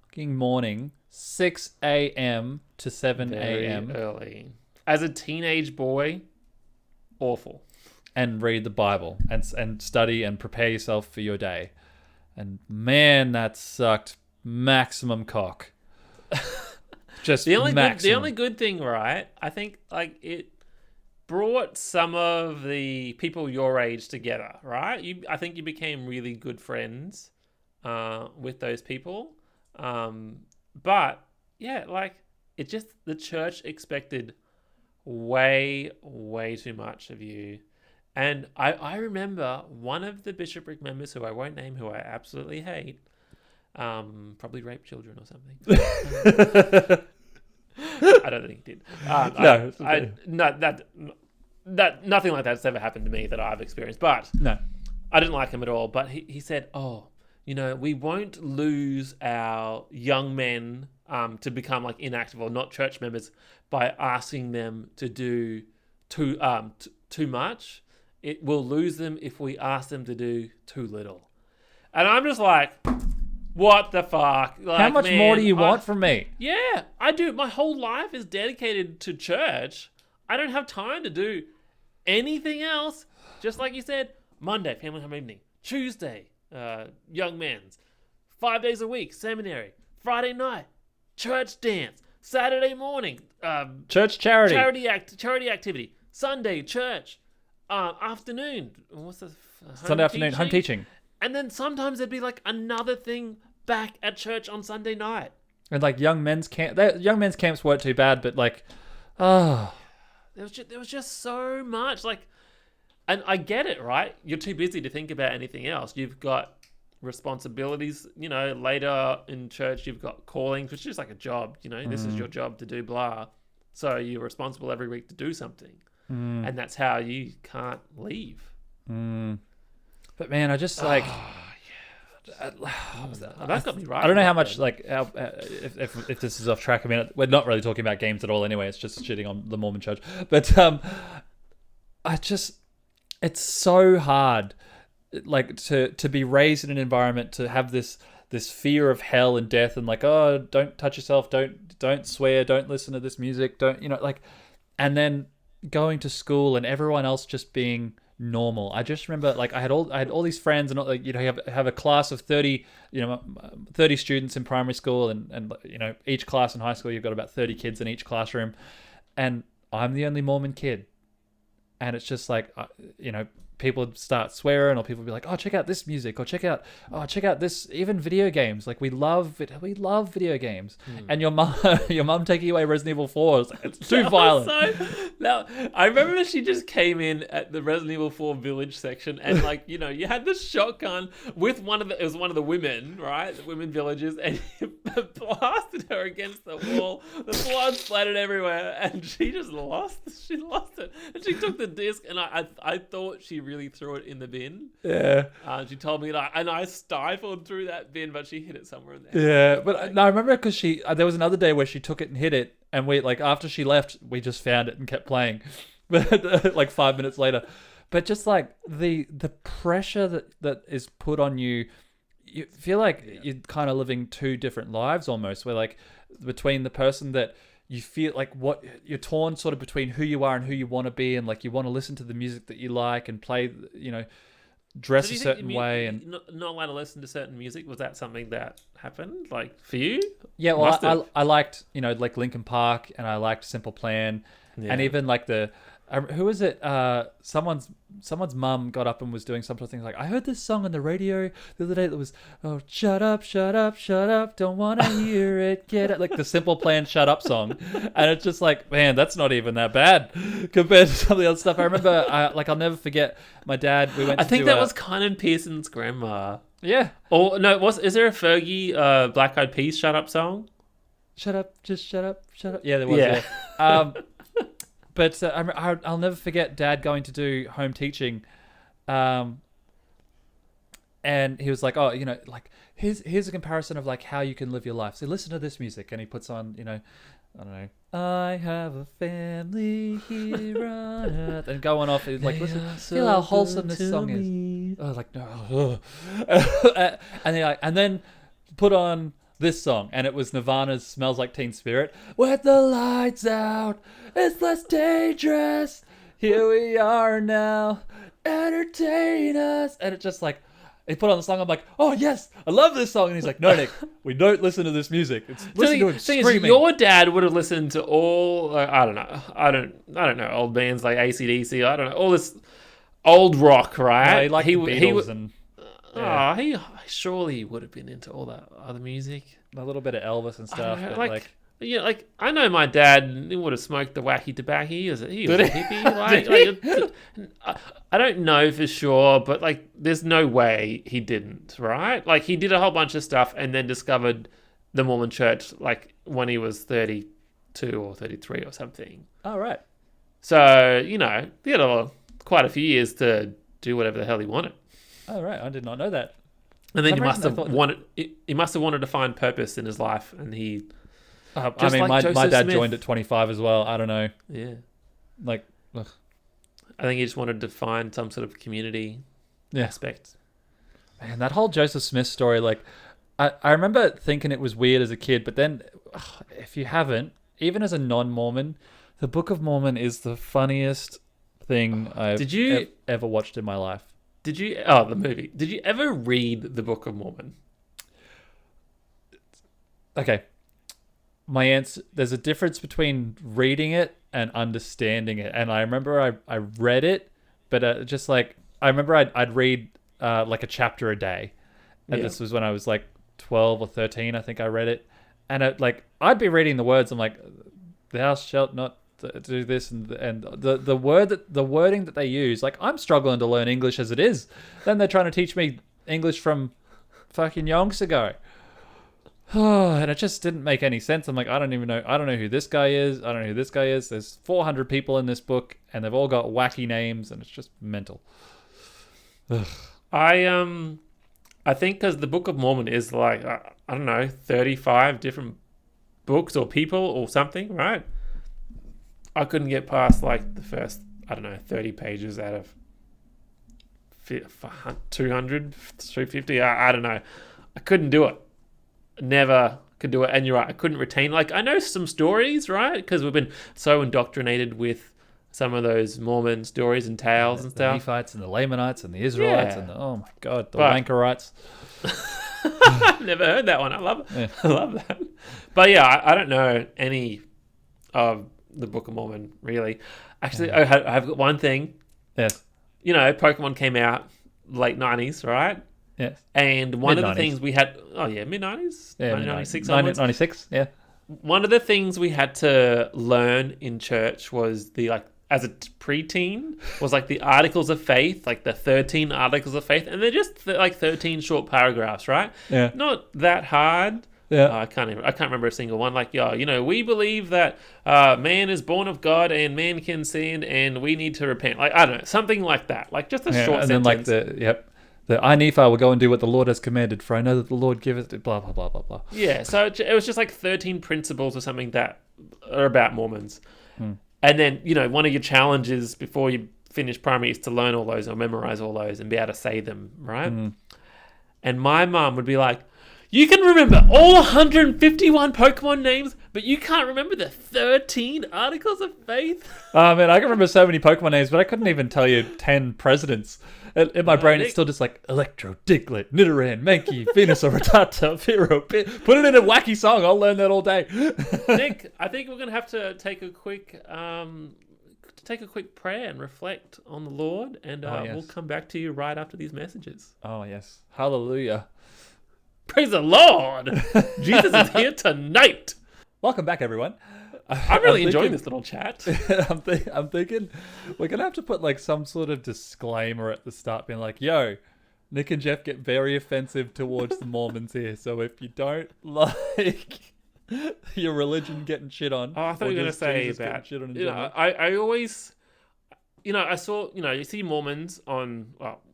[SPEAKER 2] fucking morning, 6 a.m. to 7 a.m.
[SPEAKER 1] Very early. As a teenage boy, awful.
[SPEAKER 2] And read the Bible and study and prepare yourself for your day. And man, that sucked. Maximum cock. Just
[SPEAKER 1] the only
[SPEAKER 2] maximum.
[SPEAKER 1] good thing, right? I think like it brought some of the people your age together, right? I think you became really good friends with those people. But yeah, like it just the church expected way too much of you. And I remember one of the bishopric members, who I won't name, who I absolutely hate, probably rape children or something. I don't think he did.
[SPEAKER 2] No.
[SPEAKER 1] That nothing like that's ever happened to me that I've experienced. But
[SPEAKER 2] No.
[SPEAKER 1] I didn't like him at all. But he said, "Oh, we won't lose our young men to become like inactive or not church members by asking them to do too much. It will lose them if we ask them to do too little." And I'm just like, what the fuck? Like,
[SPEAKER 2] How much more do you want from me?
[SPEAKER 1] Yeah, I do. My whole life is dedicated to church. I don't have time to do anything else. Just like you said, Monday, family home evening. Tuesday, young men's. 5 days a week, seminary. Friday night, church dance. Saturday morning,
[SPEAKER 2] Church charity.
[SPEAKER 1] Charity activity. Sunday, church. Afternoon, what's the
[SPEAKER 2] Sunday afternoon, home teaching.
[SPEAKER 1] And then sometimes there'd be like another thing back at church on Sunday night.
[SPEAKER 2] And like young men's camps weren't too bad, but like, there
[SPEAKER 1] was just so much. Like, and I get it, right? You're too busy to think about anything else. You've got responsibilities, later in church, you've got callings, which is like a job, this is your job to do blah. So you're responsible every week to do something. And that's how you can't leave.
[SPEAKER 2] But man, I just like...
[SPEAKER 1] That's got me right.
[SPEAKER 2] I don't know how much, like, if this is off track. I mean, we're not really talking about games at all anyway. It's just shitting on the Mormon church. But it's so hard, like, to be raised in an environment, to have this fear of hell and death, and like, oh, don't touch yourself, don't swear, don't listen to this music, don't, like, and then going to school and everyone else just being normal. I just remember, like, I had all these friends, and like, you have a class of 30 students in primary school, and each class in high school you've got about 30 kids in each classroom, and I'm the only Mormon kid, and it's just like, people would start swearing, or people would be like, oh, check out this music, or check out this, even video games. Like, we love video games. And your mum taking away Resident Evil 4, it's too violent.
[SPEAKER 1] Now, I remember she just came in at the Resident Evil 4 village section, and like, you had this shotgun with it was one of the women, right? The women villagers, and you blasted her against the wall. The blood splattered everywhere, and she just lost it. And she took the disc, and I thought she really threw it in the bin.
[SPEAKER 2] Yeah.
[SPEAKER 1] She told me that, and I stifled through that bin, but she hid it somewhere in there.
[SPEAKER 2] Yeah, but no, I remember because there was another day where she took it and hid it, and we, like, after she left, we just found it and kept playing. But like 5 minutes later, but just like the pressure that is put on you, you feel like you're kind of living two different lives almost. Where, like, between the person that you feel like, what you're torn sort of between who you are and who you want to be, and like you want to listen to the music that you like and play, dress a certain way, and
[SPEAKER 1] not allowed to listen to certain music. Was that something that happened, like, for you?
[SPEAKER 2] Yeah, well, I liked, like Linkin Park, and I liked Simple Plan, and even like who was it? Someone's mum got up and was doing some sort of thing like, I heard this song on the radio the other day that was, oh, shut up, shut up, shut up, don't want to hear it, get it, like the Simple Plan Shut Up song. And it's just like, man, that's not even that bad compared to some of the other stuff. I remember, I'll never forget, my dad, we went to
[SPEAKER 1] was Conan Pearson's grandma.
[SPEAKER 2] Yeah.
[SPEAKER 1] Or no, is there a Fergie Black Eyed Peas Shut Up song?
[SPEAKER 2] Shut up, just shut up, shut up. Yeah, there was. Yeah. But I'll never forget Dad going to do home teaching, and he was like, oh, like, here's a comparison of like how you can live your life. So listen to this music, and he puts on, I don't know, I have a family here on earth, and going off, like, listen, feel how wholesome this song is. Oh, like, no, and then put on this song, and it was Nirvana's Smells Like Teen Spirit. With the lights out, it's less dangerous. Here we are now, entertain us. And it's just like, he put on the song, I'm like, oh yes, I love this song. And he's like, no, Nick, we don't listen to this music. It's listen to him screaming.
[SPEAKER 1] Your dad would have listened to all, I don't know, old bands like AC/DC, I don't know, all this old rock, right?
[SPEAKER 2] No, he liked the Beatles and...
[SPEAKER 1] Yeah. He surely would have been into all that other music.
[SPEAKER 2] A little bit of Elvis and stuff.
[SPEAKER 1] I know my dad would have smoked the wacky tobacco. He was a hippie. I don't know for sure, but like, there's no way he didn't, right? Like, he did a whole bunch of stuff and then discovered the Mormon Church, like, when he was 30 32 or 33 or something.
[SPEAKER 2] Oh, right.
[SPEAKER 1] So, he had quite a few years to do whatever the hell he wanted.
[SPEAKER 2] Oh, right. I did not know that.
[SPEAKER 1] And then he must have wanted to find purpose in his life, and he.
[SPEAKER 2] I mean, my dad joined at 25 as well. I don't know.
[SPEAKER 1] Yeah.
[SPEAKER 2] Like, ugh.
[SPEAKER 1] I think he just wanted to find some sort of community aspect.
[SPEAKER 2] Man, that whole Joseph Smith story, like, I remember thinking it was weird as a kid, but then, if you haven't, even as a non-Mormon, the Book of Mormon is the funniest thing I've ever watched in my life.
[SPEAKER 1] The movie. Did you ever read the Book of Mormon?
[SPEAKER 2] Okay. My answer, there's a difference between reading it and understanding it. And I remember I read it, but just like, I remember I'd read like a chapter a day. And this was when I was like 12 or 13, I think I read it. And I'd be reading the words. I'm like, thou shalt not do this, and the wording that they use. Like, I'm struggling to learn English as it is. Then they're trying to teach me English from fucking yonks ago. And it just didn't make any sense. I'm like, I don't know who this guy is. I don't know who this guy is. There's 400 people in this book, and they've all got wacky names, and it's just mental.
[SPEAKER 1] Ugh. I think because the Book of Mormon is like, I don't know, 35 different books or people or something, right? I couldn't get past like the first, 30 pages out of 200, 350. I don't know. I couldn't do it. Never could do it. And you're right, I couldn't retain. Like, I know some stories, right? Because we've been so indoctrinated with some of those Mormon stories and tales and stuff.
[SPEAKER 2] The Nephites and the Lamanites and the Israelites and oh my God, the Wankerites.
[SPEAKER 1] I've never heard that one. I love it. Yeah. I love that. But yeah, I don't know any of the Book of Mormon, really. Actually, I've got one thing.
[SPEAKER 2] Yes.
[SPEAKER 1] Pokemon came out late 90s, right?
[SPEAKER 2] Yes.
[SPEAKER 1] And one of the things we had... Oh, yeah, mid-90s?
[SPEAKER 2] Yeah,
[SPEAKER 1] 1996
[SPEAKER 2] 96, yeah.
[SPEAKER 1] One of the things we had to learn in church was as a preteen, was like the Articles of Faith, like the 13 Articles of Faith. And they're just like 13 short paragraphs, right?
[SPEAKER 2] Yeah.
[SPEAKER 1] Not that hard.
[SPEAKER 2] Yeah.
[SPEAKER 1] I can't remember a single one. Like, we believe that man is born of God and man can sin and we need to repent. Like, I don't know, something like that. Like just a short
[SPEAKER 2] and
[SPEAKER 1] sentence.
[SPEAKER 2] Then like the I Nephi will go and do what the Lord has commanded, for I know that the Lord giveth blah blah blah blah blah.
[SPEAKER 1] Yeah, so it was just like 13 principles or something that are about Mormons. And then, one of your challenges before you finish primary is to learn all those or memorize all those and be able to say them, right? And my mum would be like, you can remember all 151 Pokemon names, but you can't remember the 13 Articles of Faith?
[SPEAKER 2] Oh, man, I can remember so many Pokemon names, but I couldn't even tell you 10 presidents. In my brain, it's still just like Electro, Diglett, Nidoran, Mankey, Venusaur, Rattata, Firo, put it in a wacky song. I'll learn that all day.
[SPEAKER 1] Nick, I think we're going to have to take a quick prayer and reflect on the Lord, and we'll come back to you right after these messages.
[SPEAKER 2] Oh, yes. Hallelujah.
[SPEAKER 1] Praise the Lord. Jesus is here tonight.
[SPEAKER 2] Welcome back, everyone.
[SPEAKER 1] I'm really enjoying this little chat.
[SPEAKER 2] I'm thinking we're going to have to put like some sort of disclaimer at the start being like, yo, Nick and Jeff get very offensive towards the Mormons here. So if you don't like your religion getting shit on.
[SPEAKER 1] Oh, I thought you were going to say that. I always... I saw, you see Mormons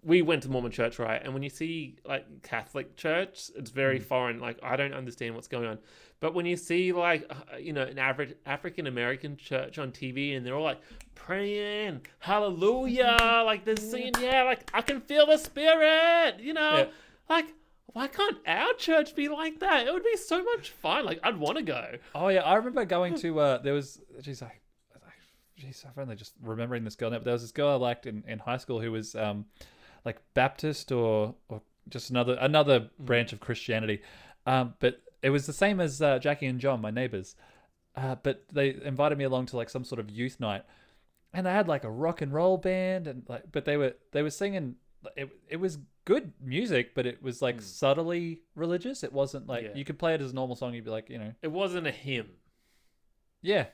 [SPEAKER 1] we went to Mormon church, right? And when you see, like, Catholic church, it's very foreign. Like, I don't understand what's going on. But when you see, like, an average African-American church on TV and they're all, like, praying, hallelujah, like, they're singing, like, I can feel the spirit, like, why can't our church be like that? It would be so much fun. Like, I'd want to go.
[SPEAKER 2] Oh, yeah, I remember going to, there was, I'm only just remembering this girl now, but there was this girl I liked in high school who was like Baptist or just another branch of Christianity. But it was the same as Jackie and John, my neighbors. But they invited me along to like some sort of youth night, and they had like a rock and roll band, and but they were singing. It was good music, but it was like subtly religious. It wasn't like you could play it as a normal song. You'd be like,
[SPEAKER 1] it wasn't a hymn.
[SPEAKER 2] Yeah.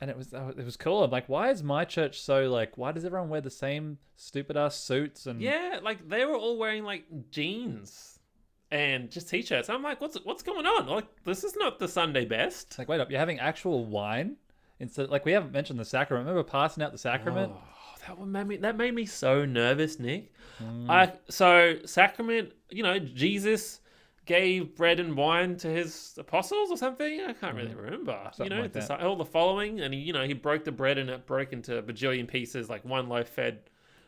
[SPEAKER 2] And it was cool. I'm like, why is my church so like? Why does everyone wear the same stupid ass suits? And
[SPEAKER 1] like they were all wearing like jeans and just t-shirts. I'm like, what's going on? Like, this is not the Sunday best.
[SPEAKER 2] It's like, wait up, you're having actual wine instead. Like, we haven't mentioned the sacrament. Remember passing out the sacrament?
[SPEAKER 1] Oh, that made me so nervous, Nick. So sacrament, Jesus gave bread and wine to his apostles or something. I can't really remember.
[SPEAKER 2] Something like that.
[SPEAKER 1] All the following, and he broke the bread and it broke into a bajillion pieces. Like one loaf fed,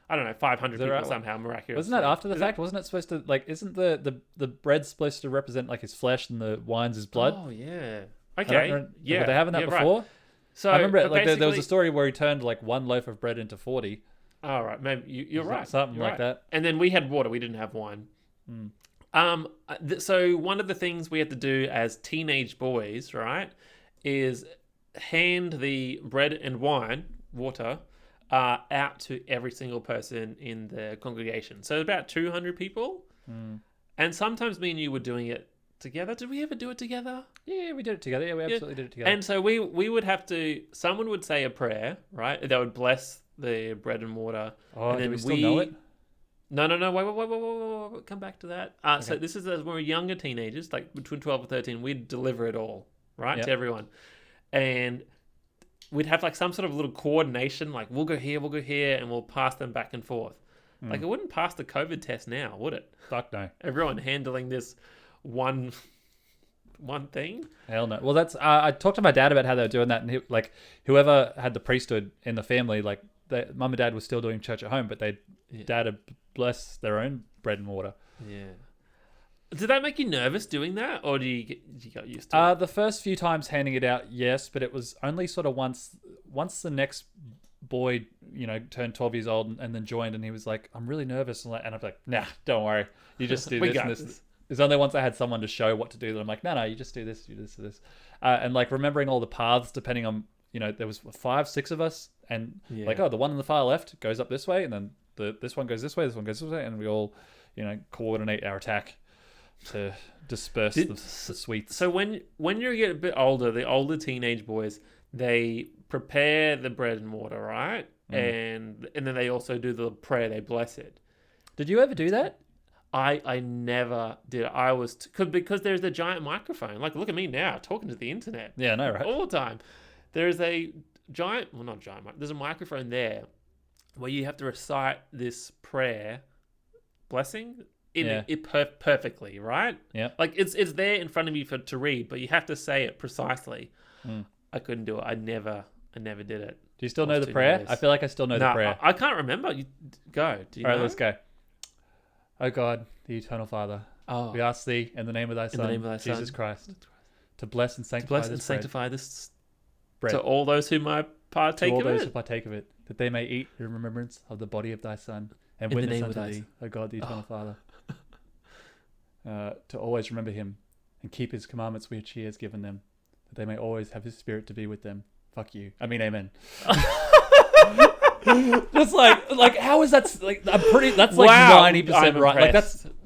[SPEAKER 1] I don't know, 500 people somehow miraculously.
[SPEAKER 2] Wasn't that after the fact? Wasn't it supposed to, like, isn't the bread supposed to represent like his flesh and the wine's his blood?
[SPEAKER 1] Oh yeah. Okay. Yeah.
[SPEAKER 2] Were they having that before?
[SPEAKER 1] Right. So
[SPEAKER 2] I remember like there was a story where he turned like one loaf of bread into 40.
[SPEAKER 1] Oh right, maybe you're right.
[SPEAKER 2] Something
[SPEAKER 1] you're
[SPEAKER 2] like that.
[SPEAKER 1] And then we had water. We didn't have wine. So one of the things we had to do as teenage boys, right, is hand the bread and water, out to every single person in the congregation. So about 200 people. And sometimes me and you were doing it together. Did we ever do it together?
[SPEAKER 2] Yeah, we did it together. Yeah, we absolutely did it together.
[SPEAKER 1] And so we would have to, someone would say a prayer, right? They would bless the bread and water.
[SPEAKER 2] Oh,
[SPEAKER 1] and then
[SPEAKER 2] do we still know it?
[SPEAKER 1] No. Wait. Come back to that. Okay. So this is as when we were younger teenagers, like between 12 and 13, we'd deliver it all, right, to everyone. And we'd have like some sort of little coordination, like we'll go here, and we'll pass them back and forth. Like it wouldn't pass the COVID test now, would it?
[SPEAKER 2] Fuck no.
[SPEAKER 1] Everyone handling this one thing.
[SPEAKER 2] Hell no. Well, that's I talked to my dad about how they were doing that, and whoever had the priesthood in the family, like mum and dad was still doing church at home, but dad had blessed their own bread and water.
[SPEAKER 1] Yeah. Did that make you nervous doing that, or did you got used to it?
[SPEAKER 2] The first few times handing it out, yes, but it was only sort of once the next boy, turned 12 years old and then joined, and he was like, I'm really nervous, and I'm like, nah, don't worry, you just do this and this. It's only once I had someone to show what to do that I'm like, no, you just do this, you do this, this. And like remembering all the paths depending on, there was 5-6 of us, and like, the one on the far left goes up this way, and then this one goes this way, this one goes this way, and we all, coordinate our attack to disperse the sweets.
[SPEAKER 1] So when you get a bit older, the older teenage boys, they prepare the bread and water, right? And then they also do the prayer, they bless it.
[SPEAKER 2] Did you ever do that?
[SPEAKER 1] I never did. I was because there's a giant microphone. Like, look at me now talking to the internet.
[SPEAKER 2] Yeah, I know, right?
[SPEAKER 1] All the time. There is a giant, well, not giant. There's a microphone there where you have to recite this prayer, blessing it perfectly, right?
[SPEAKER 2] Yeah.
[SPEAKER 1] Like it's there in front of you to read, but you have to say it precisely. I couldn't do it. I never did it.
[SPEAKER 2] Do you still know the prayer? I feel like I still know the prayer.
[SPEAKER 1] I can't remember. You go. Do you
[SPEAKER 2] All right,
[SPEAKER 1] know?
[SPEAKER 2] let's go. O God, the eternal Father, we ask thee in the name of thy Son, Jesus Christ, to bless and sanctify this bread
[SPEAKER 1] to all those who might partake of it.
[SPEAKER 2] To all those who partake of it, that they may eat in remembrance of the body of thy Son, and
[SPEAKER 1] in
[SPEAKER 2] witness unto thee, O God, the eternal Father, to always remember him and keep his commandments which he has given them, that they may always have his spirit to be with them. Fuck you. I mean, amen. Just like how is that? Like that's like 90% right. Like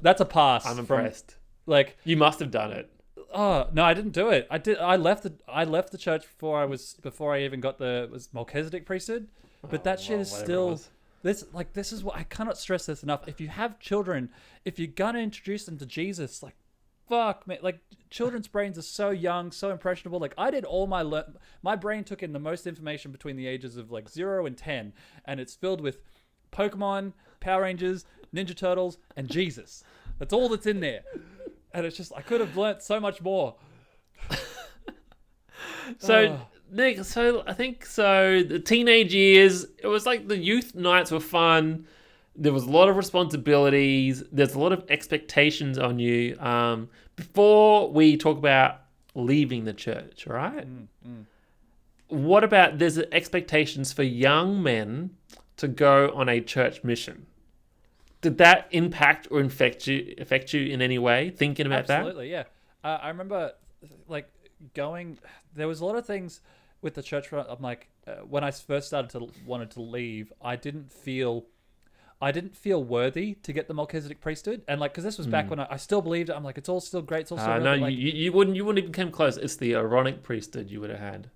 [SPEAKER 2] that's a pass.
[SPEAKER 1] I'm impressed.
[SPEAKER 2] Like
[SPEAKER 1] you must have done it.
[SPEAKER 2] Oh no, I didn't do it. I left the church before I even got the Melchizedek priesthood. But that shit is still this is what I cannot stress this enough. If you have children, if you're gonna introduce them to Jesus, like fuck man, like children's brains are so young, so impressionable. Like I did all my brain took in the most information between the ages of like 0 and 10, and it's filled with Pokémon, Power Rangers, Ninja Turtles, and Jesus. That's all that's in there. And it's just I could have learnt so much more.
[SPEAKER 1] Nick, I think the teenage years, it was like the youth nights were fun. There was a lot of responsibilities. There's a lot of expectations on you. Before we talk about leaving the church, right? What about there's expectations for young men to go on a church mission? Did that impact or affect you in any way? Thinking about
[SPEAKER 2] Absolutely, yeah. I remember like going. There was a lot of things with the church. I'm like when I first wanted to leave, I didn't feel worthy to get the Melchizedek priesthood, and like because this was back when I still believed it. I'm like, it's all still great. It's all still
[SPEAKER 1] no, you wouldn't even come close. It's the Aaronic priesthood you would have had.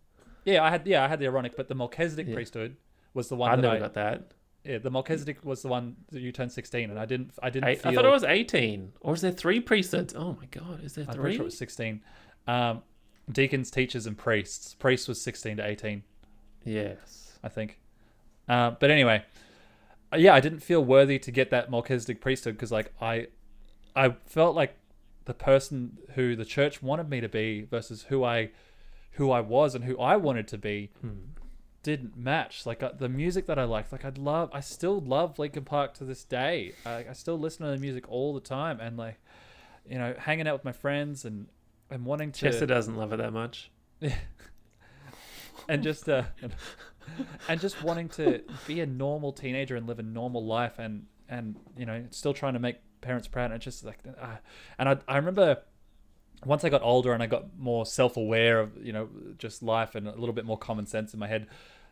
[SPEAKER 2] Yeah, I had the Aaronic, but the Melchizedek priesthood was the one
[SPEAKER 1] I never got that.
[SPEAKER 2] Yeah, the Melchizedek was the one that you turned 16, and I didn't
[SPEAKER 1] I
[SPEAKER 2] feel.
[SPEAKER 1] thought it was 18. Or is there 3 priesthoods? Oh my God, is there 3?
[SPEAKER 2] I'm pretty sure it was 16. Deacons, teachers, and priests. Priests was 16 to 18.
[SPEAKER 1] Yes.
[SPEAKER 2] I think. But anyway, yeah, I didn't feel worthy to get that Melchizedek priesthood because like I felt like the person who the church wanted me to be versus who I was and who I wanted to be didn't match. Like the music that I liked, like I still love Linkin Park to this day. I still listen to the music all the time, and like, you know, hanging out with my friends and wanting to.
[SPEAKER 1] Chester doesn't love it that much.
[SPEAKER 2] And just wanting to be a normal teenager and live a normal life, and you know, still trying to make parents proud. And it's just like, and I remember once I got older and I got more self-aware of, you know, just life and a little bit more common sense in my head,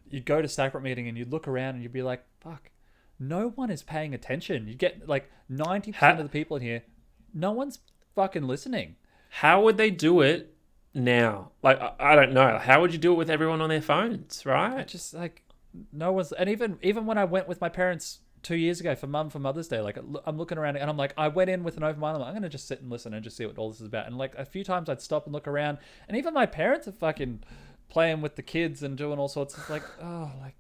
[SPEAKER 2] you'd go to Sacrament meeting and you'd look around and you'd be like, fuck, no one is paying attention. You get like 90% of the people in here, no one's fucking listening.
[SPEAKER 1] How would they do it now? Like, I don't know. How would you do it with everyone on their phones, right?
[SPEAKER 2] Just like, no one's, and even when I went with my parents 2 years ago for Mother's Day, like I'm looking around and I'm like, I went in with an open mind. I'm like, I'm going to just sit and listen and just see what all this is about. And like a few times I'd stop and look around, and even my parents are fucking playing with the kids and doing all sorts of like, oh, like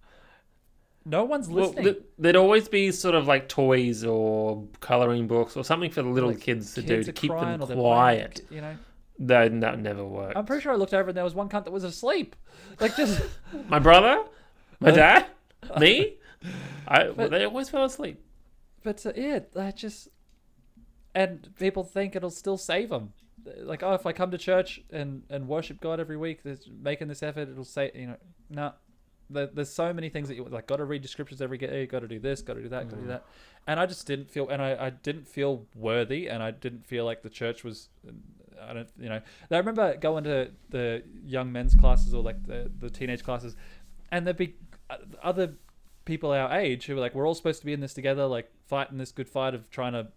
[SPEAKER 2] no one's listening.
[SPEAKER 1] Well, there'd always be sort of like toys or coloring books or something for the little
[SPEAKER 2] like
[SPEAKER 1] kids to do to keep them
[SPEAKER 2] or
[SPEAKER 1] quiet.
[SPEAKER 2] Playing, you know,
[SPEAKER 1] that never worked.
[SPEAKER 2] I'm pretty sure I looked over and there was one cunt that was asleep. Like just
[SPEAKER 1] my brother, my dad, me. They always fell asleep.
[SPEAKER 2] But yeah, I just, and people think it'll still save them. Like, oh, if I come to church and worship God every week, making this effort, it'll say, you know, no. There's so many things that you like. Got to read the scriptures every day. Got to do this. Got to do that. Got to do that. And I just didn't feel, and I didn't feel worthy, and I didn't feel like the church was. I don't, you know. I remember going to the young men's classes or like the teenage classes, and there'd be other people our age who were like, we're all supposed to be in this together, like fighting this good fight of trying to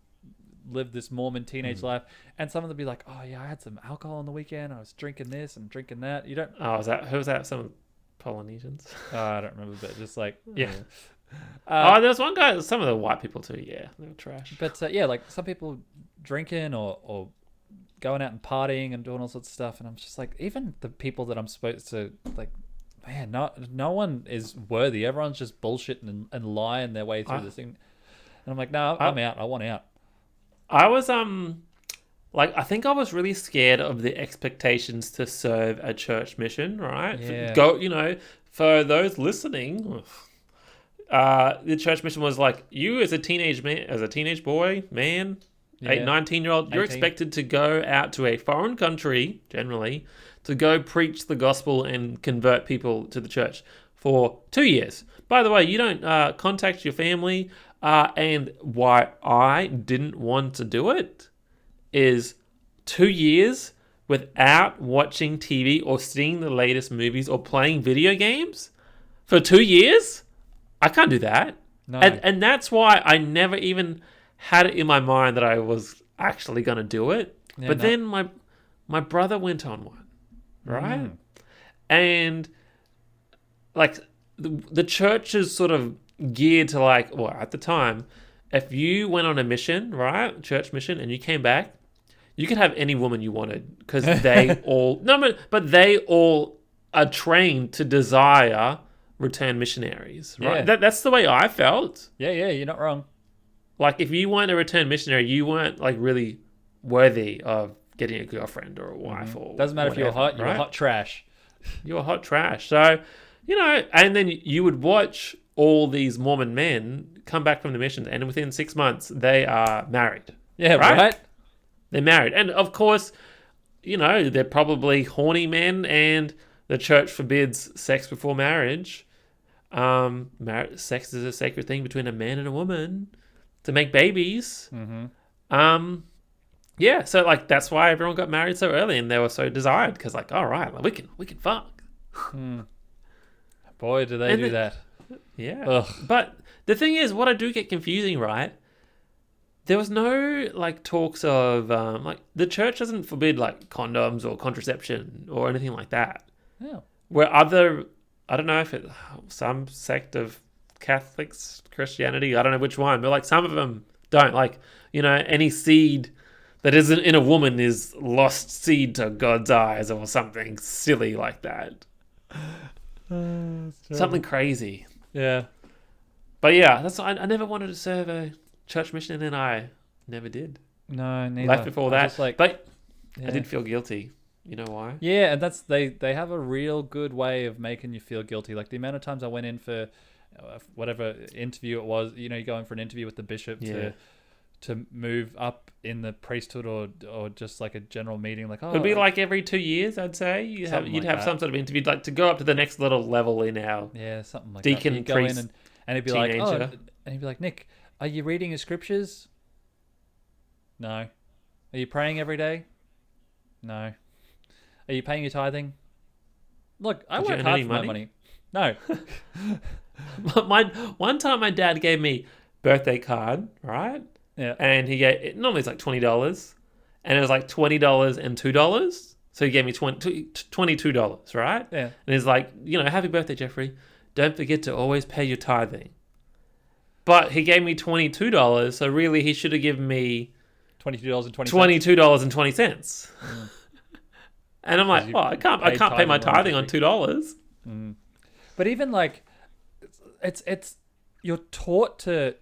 [SPEAKER 2] live this Mormon teenage life. And some of them be like, oh yeah, I had some alcohol on the weekend. I was drinking this and drinking that. You don't.
[SPEAKER 1] Oh, who was that? Some Polynesians?
[SPEAKER 2] I don't remember, but just like, yeah.
[SPEAKER 1] There was one guy, some of the white people too, yeah. They were trash.
[SPEAKER 2] But yeah, like some people drinking or going out and partying and doing all sorts of stuff. And I'm just like, even the people that I'm supposed to, like, man, no one is worthy. Everyone's just bullshitting and lying their way through this thing. And I'm like, no, I'm out. I want out.
[SPEAKER 1] I was, like, I think I was really scared of the expectations to serve a church mission, right?
[SPEAKER 2] Yeah.
[SPEAKER 1] For those listening, the church mission was like, you as a teenage boy, man, 19-year-old, you're expected to go out to a foreign country, generally, to go preach the gospel and convert people to the church for 2 years. By the way, you don't contact your family, and why I didn't want to do it is 2 years without watching TV or seeing the latest movies or playing video games for 2 years? I can't do that.
[SPEAKER 2] No.
[SPEAKER 1] And that's why I never even had it in my mind that I was actually going to do it. Yeah, but then my brother went on one, right? And like the church is sort of geared to like, well, at the time, if you went on a mission, right, church mission, and you came back, you could have any woman you wanted because they all they all are trained to desire return missionaries, right?
[SPEAKER 2] Yeah.
[SPEAKER 1] That's the way I felt.
[SPEAKER 2] Yeah, you're not wrong.
[SPEAKER 1] Like if you weren't a return missionary, you weren't like really worthy of getting a girlfriend or a wife or
[SPEAKER 2] doesn't matter
[SPEAKER 1] whatever,
[SPEAKER 2] if you're hot,
[SPEAKER 1] right?
[SPEAKER 2] you're hot trash.
[SPEAKER 1] You're hot trash. So, and then you would watch all these Mormon men come back from the missions, and within 6 months they are married.
[SPEAKER 2] Yeah, right?
[SPEAKER 1] They're married. And of course, they're probably horny men, and the church forbids sex before marriage. Sex is a sacred thing between a man and a woman to make babies. Yeah, so like that's why everyone got married so early, and they were so desired because like, all right, like, we can fuck.
[SPEAKER 2] Boy, do they do that.
[SPEAKER 1] Yeah.
[SPEAKER 2] Ugh.
[SPEAKER 1] But the thing is, what I do get confusing, right? There was no like talks of like the church doesn't forbid like condoms or contraception or anything like that.
[SPEAKER 2] Yeah.
[SPEAKER 1] Where I don't know if some sect of Catholics, Christianity. I don't know which one, but like some of them don't. Like, any seed that isn't in a woman is lost seed to God's eyes or something silly like that. Something crazy.
[SPEAKER 2] Yeah.
[SPEAKER 1] But yeah, I never wanted to serve a church mission, and I never did.
[SPEAKER 2] No, neither.
[SPEAKER 1] Life before that. But
[SPEAKER 2] yeah.
[SPEAKER 1] I did feel guilty. You know why?
[SPEAKER 2] Yeah, and that's they have a real good way of making you feel guilty. Like the amount of times I went in for whatever interview it was, you go in for an interview with the bishop to move up in the priesthood or just like a general meeting. Like,
[SPEAKER 1] it'd be like every 2 years, I'd say. You'd have some sort of interview, like to go up to the next little level in our
[SPEAKER 2] something like
[SPEAKER 1] deacon
[SPEAKER 2] that. You go
[SPEAKER 1] priest
[SPEAKER 2] in and he'd be
[SPEAKER 1] teenager.
[SPEAKER 2] like, and he'd be like, Nick, are you reading your scriptures? No. Are you praying every day? No. Are you paying your tithing? Look, I work hard for my money. No.
[SPEAKER 1] One time my dad gave me birthday card, right?
[SPEAKER 2] Yeah.
[SPEAKER 1] And normally it's like $20, and it was like $20 and $2. So he gave me $22, right?
[SPEAKER 2] Yeah.
[SPEAKER 1] And he's like, happy birthday, Jeffrey. Don't forget to always pay your tithing. But he gave me $22, so really he should have given me
[SPEAKER 2] $22.20.
[SPEAKER 1] $22.20. And I'm like, I can't pay my tithing on $2.
[SPEAKER 2] But even like, it's you're taught to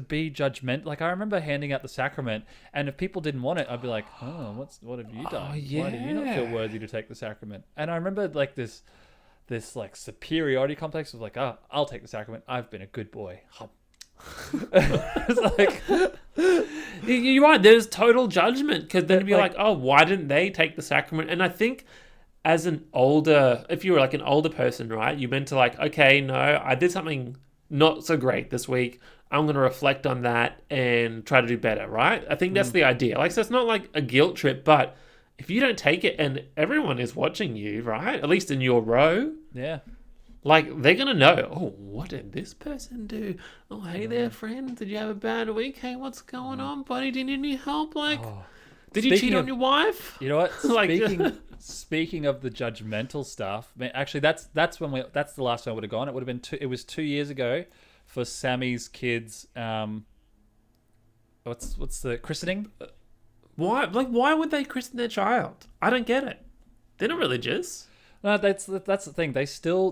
[SPEAKER 2] be judgmental. Like I remember handing out the sacrament, and if people didn't want it, I'd be like, oh, what have you done?
[SPEAKER 1] Oh, yeah.
[SPEAKER 2] Why do you not feel worthy to take the sacrament? And I remember like this like superiority complex of like, I'll take the sacrament. I've been a good boy. It's like,
[SPEAKER 1] you're right. There's total judgment, because then it'd be like, oh, why didn't they take the sacrament? And I think if you were like an older person, right, you meant to like, okay, no, I did something not so great this week. I'm going to reflect on that and try to do better, right? I think that's the idea. Like, so it's not like a guilt trip, but if you don't take it and everyone is watching you, right, at least in your row,
[SPEAKER 2] yeah,
[SPEAKER 1] like they're going to know, oh, what did this person do? Oh, hey there, friend. Did you have a bad week? Hey, what's going on, buddy? Do you need any help? Like, did you cheat on your wife?
[SPEAKER 2] You know what?
[SPEAKER 1] Like,
[SPEAKER 2] speaking of the judgmental stuff, actually, that's the last time I would have gone. It would have been it was 2 years ago for Sammy's kids. What's the christening?
[SPEAKER 1] Why would they christen their child? I don't get it. They're not religious.
[SPEAKER 2] No, that's the thing. They still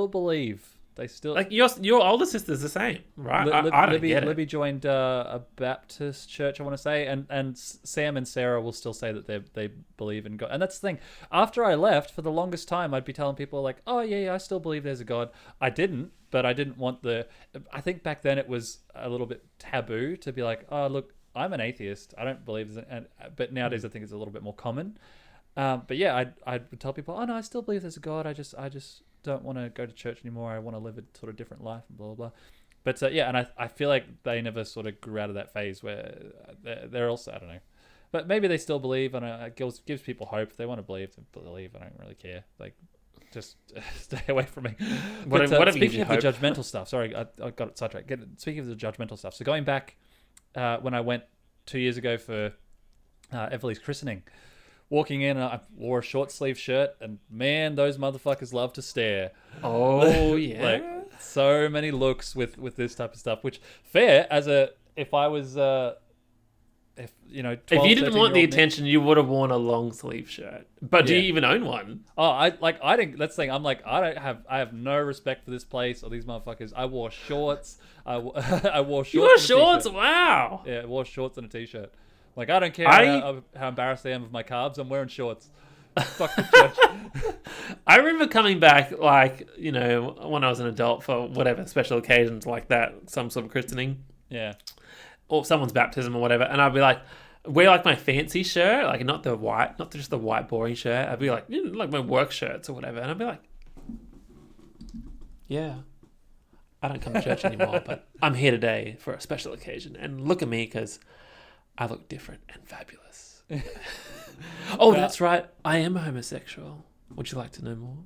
[SPEAKER 2] believe. They still
[SPEAKER 1] like your older sister's the same, right? I don't get it.
[SPEAKER 2] Libby joined a Baptist church, I want to say, and Sam and Sarah will still say that they believe in God. And that's the thing. After I left, for the longest time, I'd be telling people like, "Oh yeah, I still believe there's a God." I didn't, but I didn't want I think back then it was a little bit taboo to be like, "Oh look, I'm an atheist. I don't believe there's but nowadays I think it's a little bit more common. But yeah, I would tell people, "Oh no, I still believe there's a God. I just don't want to go to church anymore. I want to live a sort of different life," and blah blah blah. But yeah, and I feel like they never sort of grew out of that phase where they're also, I don't know, but maybe they still believe, and it gives people hope. If they want to believe, they believe. I don't really care. Like, just stay away from me. But speaking of the judgmental stuff, sorry, I got it sidetracked. Speaking of the judgmental stuff, so going back when I went 2 years ago for Everly's christening. Walking in, I wore a short sleeve shirt, and man, those motherfuckers love to stare.
[SPEAKER 1] Oh yeah,
[SPEAKER 2] like so many looks with this type of stuff. Which fair if I was if you know 12,
[SPEAKER 1] if you didn't want the attention, you would have worn a long sleeve shirt. But do you even own one?
[SPEAKER 2] Oh, I didn't. That's the thing. I'm like, I have no respect for this place or these motherfuckers. I wore shorts. I wore shorts.
[SPEAKER 1] You wore shorts? Wow.
[SPEAKER 2] Yeah, I wore shorts and a t-shirt. Like, I don't care how embarrassed I am of my carbs. I'm wearing shorts. Fuck the church.
[SPEAKER 1] I remember coming back, like, when I was an adult for whatever special occasions like that, some sort of christening.
[SPEAKER 2] Yeah.
[SPEAKER 1] Or someone's baptism or whatever. And I'd be like, wear like my fancy shirt, like not just the white boring shirt. I'd be like, like my work shirts or whatever. And I'd be like, yeah, I don't come to church anymore, but I'm here today for a special occasion. And look at me, because I look different and fabulous. Oh, that's right. I am a homosexual. Would you like to know more?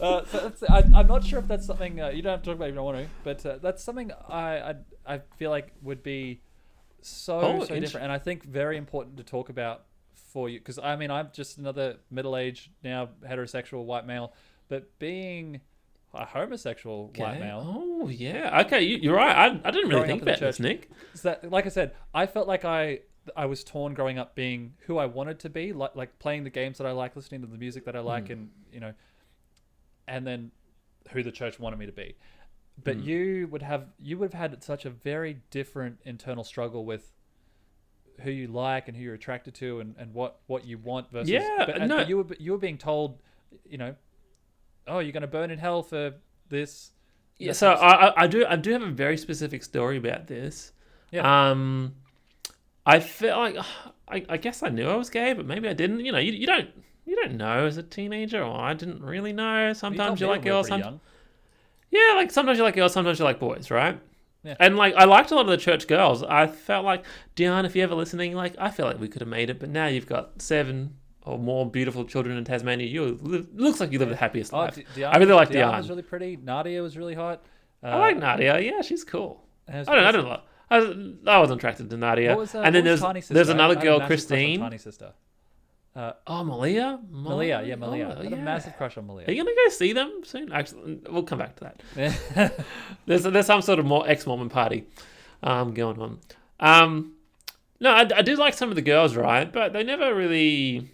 [SPEAKER 2] I'm not sure if that's something you don't have to talk about if you don't want to, but that's something I feel like would be so different, and I think very important to talk about for you, because I mean I'm just another middle-aged now heterosexual white male but being a homosexual white male.
[SPEAKER 1] Oh yeah. Okay, you're right. I didn't really think about this, Nick.
[SPEAKER 2] Is that, like I said, I felt like I was torn growing up, being who I wanted to be, like playing the games that I like, listening to the music that I like, and and then who the church wanted me to be. But you would have had such a very different internal struggle with who you like and who you're attracted to, and what you want versus. But you were being told, oh, you're going to burn in hell for this.
[SPEAKER 1] Yeah. So I do have a very specific story about this.
[SPEAKER 2] Yeah.
[SPEAKER 1] I felt like I guess I knew I was gay, but maybe I didn't. You don't know as a teenager, or I didn't really know. Sometimes you like girls. Yeah, like sometimes you like girls, sometimes you like boys, right?
[SPEAKER 2] Yeah.
[SPEAKER 1] And like I liked a lot of the church girls. I felt like, Dion, if you're ever listening, like I feel like we could have made it, but now you've got 7 or more beautiful children in Tasmania. Looks like you live the happiest life. I really like Dion.
[SPEAKER 2] Was really pretty. Nadia was really hot.
[SPEAKER 1] I like Nadia. Yeah, she's cool. I don't know. I wasn't attracted to Nadia. And then there's another girl, Christine.
[SPEAKER 2] Tiny sister.
[SPEAKER 1] Malia?
[SPEAKER 2] Malia. I had a massive crush on Malia.
[SPEAKER 1] Are you going to go see them soon? Actually, we'll come back to that. There's some sort of more ex-Mormon party going on. No, I did like some of the girls, right? But they never really...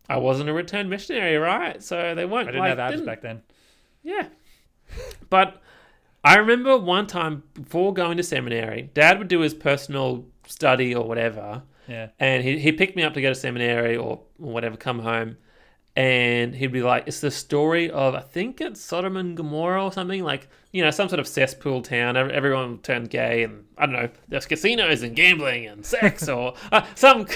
[SPEAKER 1] I wasn't a returned missionary, right? So they weren't...
[SPEAKER 2] I didn't have abs back then.
[SPEAKER 1] Yeah. But I remember one time before going to seminary, Dad would do his personal study or whatever...
[SPEAKER 2] Yeah.
[SPEAKER 1] And he picked me up to go to seminary or whatever, come home. And he'd be like, it's the story of, I think it's Sodom and Gomorrah or something. Like, some sort of cesspool town. Everyone turned gay and, I don't know, there's casinos and gambling and sex or some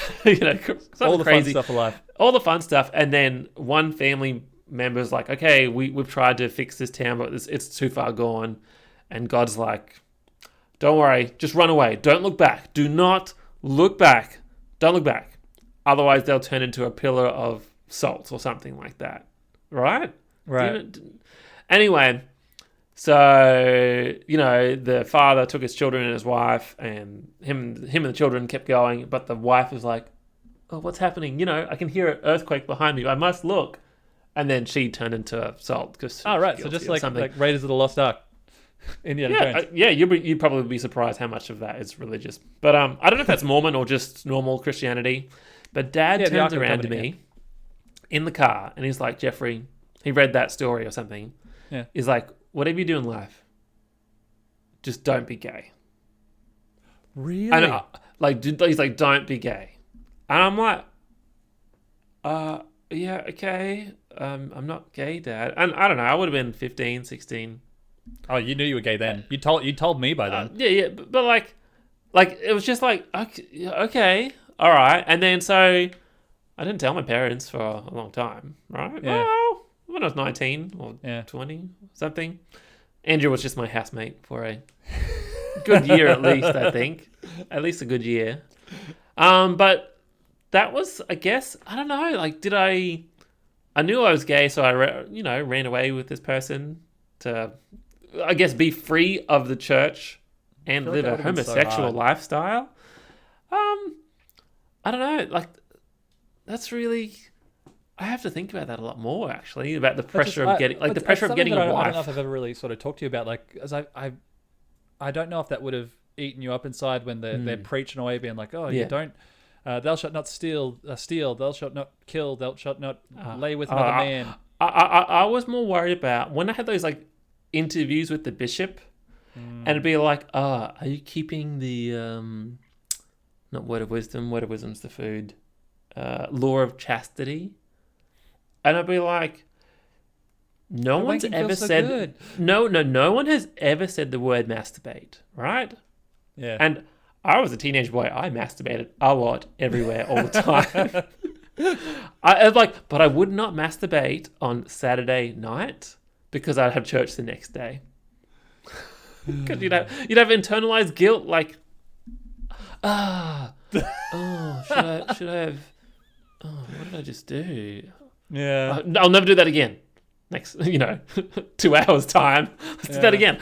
[SPEAKER 2] all the
[SPEAKER 1] crazy
[SPEAKER 2] fun stuff alive.
[SPEAKER 1] All the fun stuff. And then one family member's like, okay, we've tried to fix this town, but it's too far gone. And God's like, don't worry, just run away. Don't look back. Do not look back. Don't look back. Otherwise, they'll turn into a pillar of salt or something like that. Right?
[SPEAKER 2] Right.
[SPEAKER 1] Anyway, so, the father took his children and his wife, and him and the children kept going, but the wife was like, oh, what's happening? I can hear an earthquake behind me. I must look. And then she turned into salt.
[SPEAKER 2] Right. So just like Raiders of the Lost Ark. Indiana Jones.
[SPEAKER 1] You'd probably be surprised how much of that is religious. But I don't know if that's Mormon or just normal Christianity. But Dad turns around to me in the car and he's like, Jeffrey, he read that story or something.
[SPEAKER 2] Yeah.
[SPEAKER 1] He's like, whatever you do in life, just don't be gay.
[SPEAKER 2] Really?
[SPEAKER 1] And he's like, don't be gay. And I'm like, yeah, okay. I'm not gay, Dad. And I don't know, I would have been 15, 16.
[SPEAKER 2] Oh, you knew you were gay then. You told me by then.
[SPEAKER 1] Yeah, but like it was just like okay, all right. And then so I didn't tell my parents for a long time, right?
[SPEAKER 2] Yeah.
[SPEAKER 1] Well, when I was 19 or 20 something, Andrew was just my housemate for a good year at least. I think at least a good year. But that was, I guess, I don't know. Like, did I knew I was gay, so I ran away with this person to, I guess, be free of the church and live a homosexual lifestyle. I don't know. Like, that's really, I have to think about that a lot more, actually, about the pressure of getting, like the pressure of getting a wife.
[SPEAKER 2] I don't know if I've ever really sort of talked to you about, like, as I don't know if that would have eaten you up inside when they're preaching away, being like, oh, you don't, thou shalt not steal, thou shalt not kill, thou shalt not lay with another man.
[SPEAKER 1] I was more worried about when I had those like interviews with the bishop, and it'd be like, are you keeping the not word of wisdom's the food, law of chastity? And I'd be like, no one has ever said the word masturbate, right?
[SPEAKER 2] Yeah.
[SPEAKER 1] And I was a teenage boy. I masturbated a lot, everywhere, all the time. I was like, but I would not masturbate on Saturday night because I'd have church the next day. Because you'd have internalized guilt, like, should I have? Oh, what did I just do?
[SPEAKER 2] Yeah,
[SPEAKER 1] I'll never do that again. Next, 2 hours time. Let's do that again.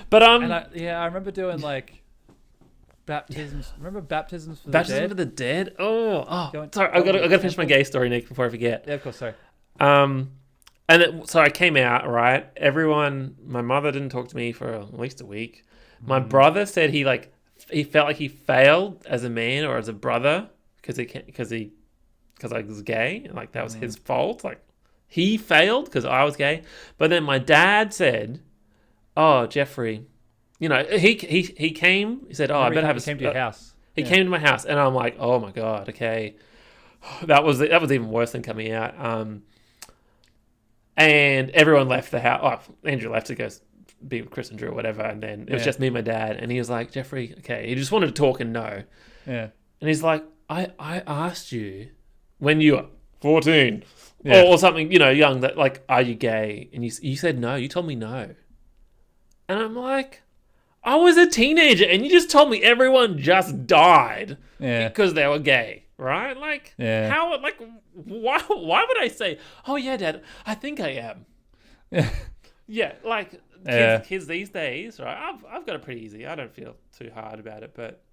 [SPEAKER 1] But
[SPEAKER 2] I remember doing like baptisms. Remember baptisms for the dead?
[SPEAKER 1] Baptism for the dead. Oh, sorry. I got to finish my gay story, Nick, before I forget.
[SPEAKER 2] Yeah, of course. Sorry.
[SPEAKER 1] So I came out, right? Everyone, my mother didn't talk to me for at least a week. My
[SPEAKER 2] Mm.
[SPEAKER 1] brother said he felt like he failed as a man or as a brother because I was gay, and like that was his fault. Like he failed because I was gay. But then my dad said, "Oh, Jeffrey, he came. He said, "Oh, I
[SPEAKER 2] Remember
[SPEAKER 1] better have
[SPEAKER 2] he
[SPEAKER 1] a."
[SPEAKER 2] came to your house.
[SPEAKER 1] He
[SPEAKER 2] Yeah.
[SPEAKER 1] came to my house, and I'm like, "Oh my god, okay." That was even worse than coming out. And everyone left the house. Oh, Andrew left to go be with Chris and Drew or whatever, and then it was
[SPEAKER 2] Yeah.
[SPEAKER 1] just me and my dad. And he was like, "Jeffrey, okay." He just wanted to talk and know.
[SPEAKER 2] Yeah.
[SPEAKER 1] And he's like, I asked you when you were 14
[SPEAKER 2] Yeah.
[SPEAKER 1] or something, young, that like, are you gay? And you said no. You told me no. And I'm like, I was a teenager and you just told me everyone just died
[SPEAKER 2] Yeah.
[SPEAKER 1] because they were gay, right? Like,
[SPEAKER 2] Yeah.
[SPEAKER 1] how, like, why would I say, oh yeah, Dad, I think I am.
[SPEAKER 2] Yeah.
[SPEAKER 1] Yeah, like,
[SPEAKER 2] Yeah.
[SPEAKER 1] kids these days, right? I've got it pretty easy. I don't feel too hard about it, but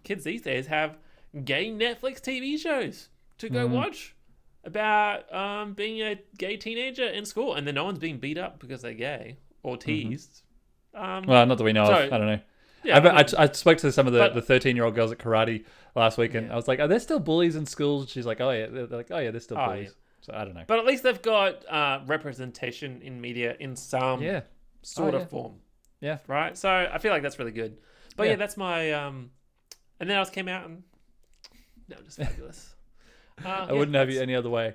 [SPEAKER 1] kids these days have gay Netflix TV shows to go watch about being a gay teenager in school, and then no one's being beat up because they're gay or teased.
[SPEAKER 2] Well, not that we know of. I don't know.
[SPEAKER 1] Yeah,
[SPEAKER 2] I spoke to some of the
[SPEAKER 1] but-
[SPEAKER 2] 13-year-old girls at karate last week, and I was like, "Are there still bullies in schools?" She's like, "Oh yeah." They're like, "Oh yeah, there's still bullies."
[SPEAKER 1] Yeah.
[SPEAKER 2] So I don't know.
[SPEAKER 1] But at least they've got representation in media in some sort of form.
[SPEAKER 2] Yeah.
[SPEAKER 1] Right. So I feel like that's really good. But
[SPEAKER 2] Yeah.
[SPEAKER 1] that's my. And then I came out and no, just fabulous.
[SPEAKER 2] I wouldn't have you any other way.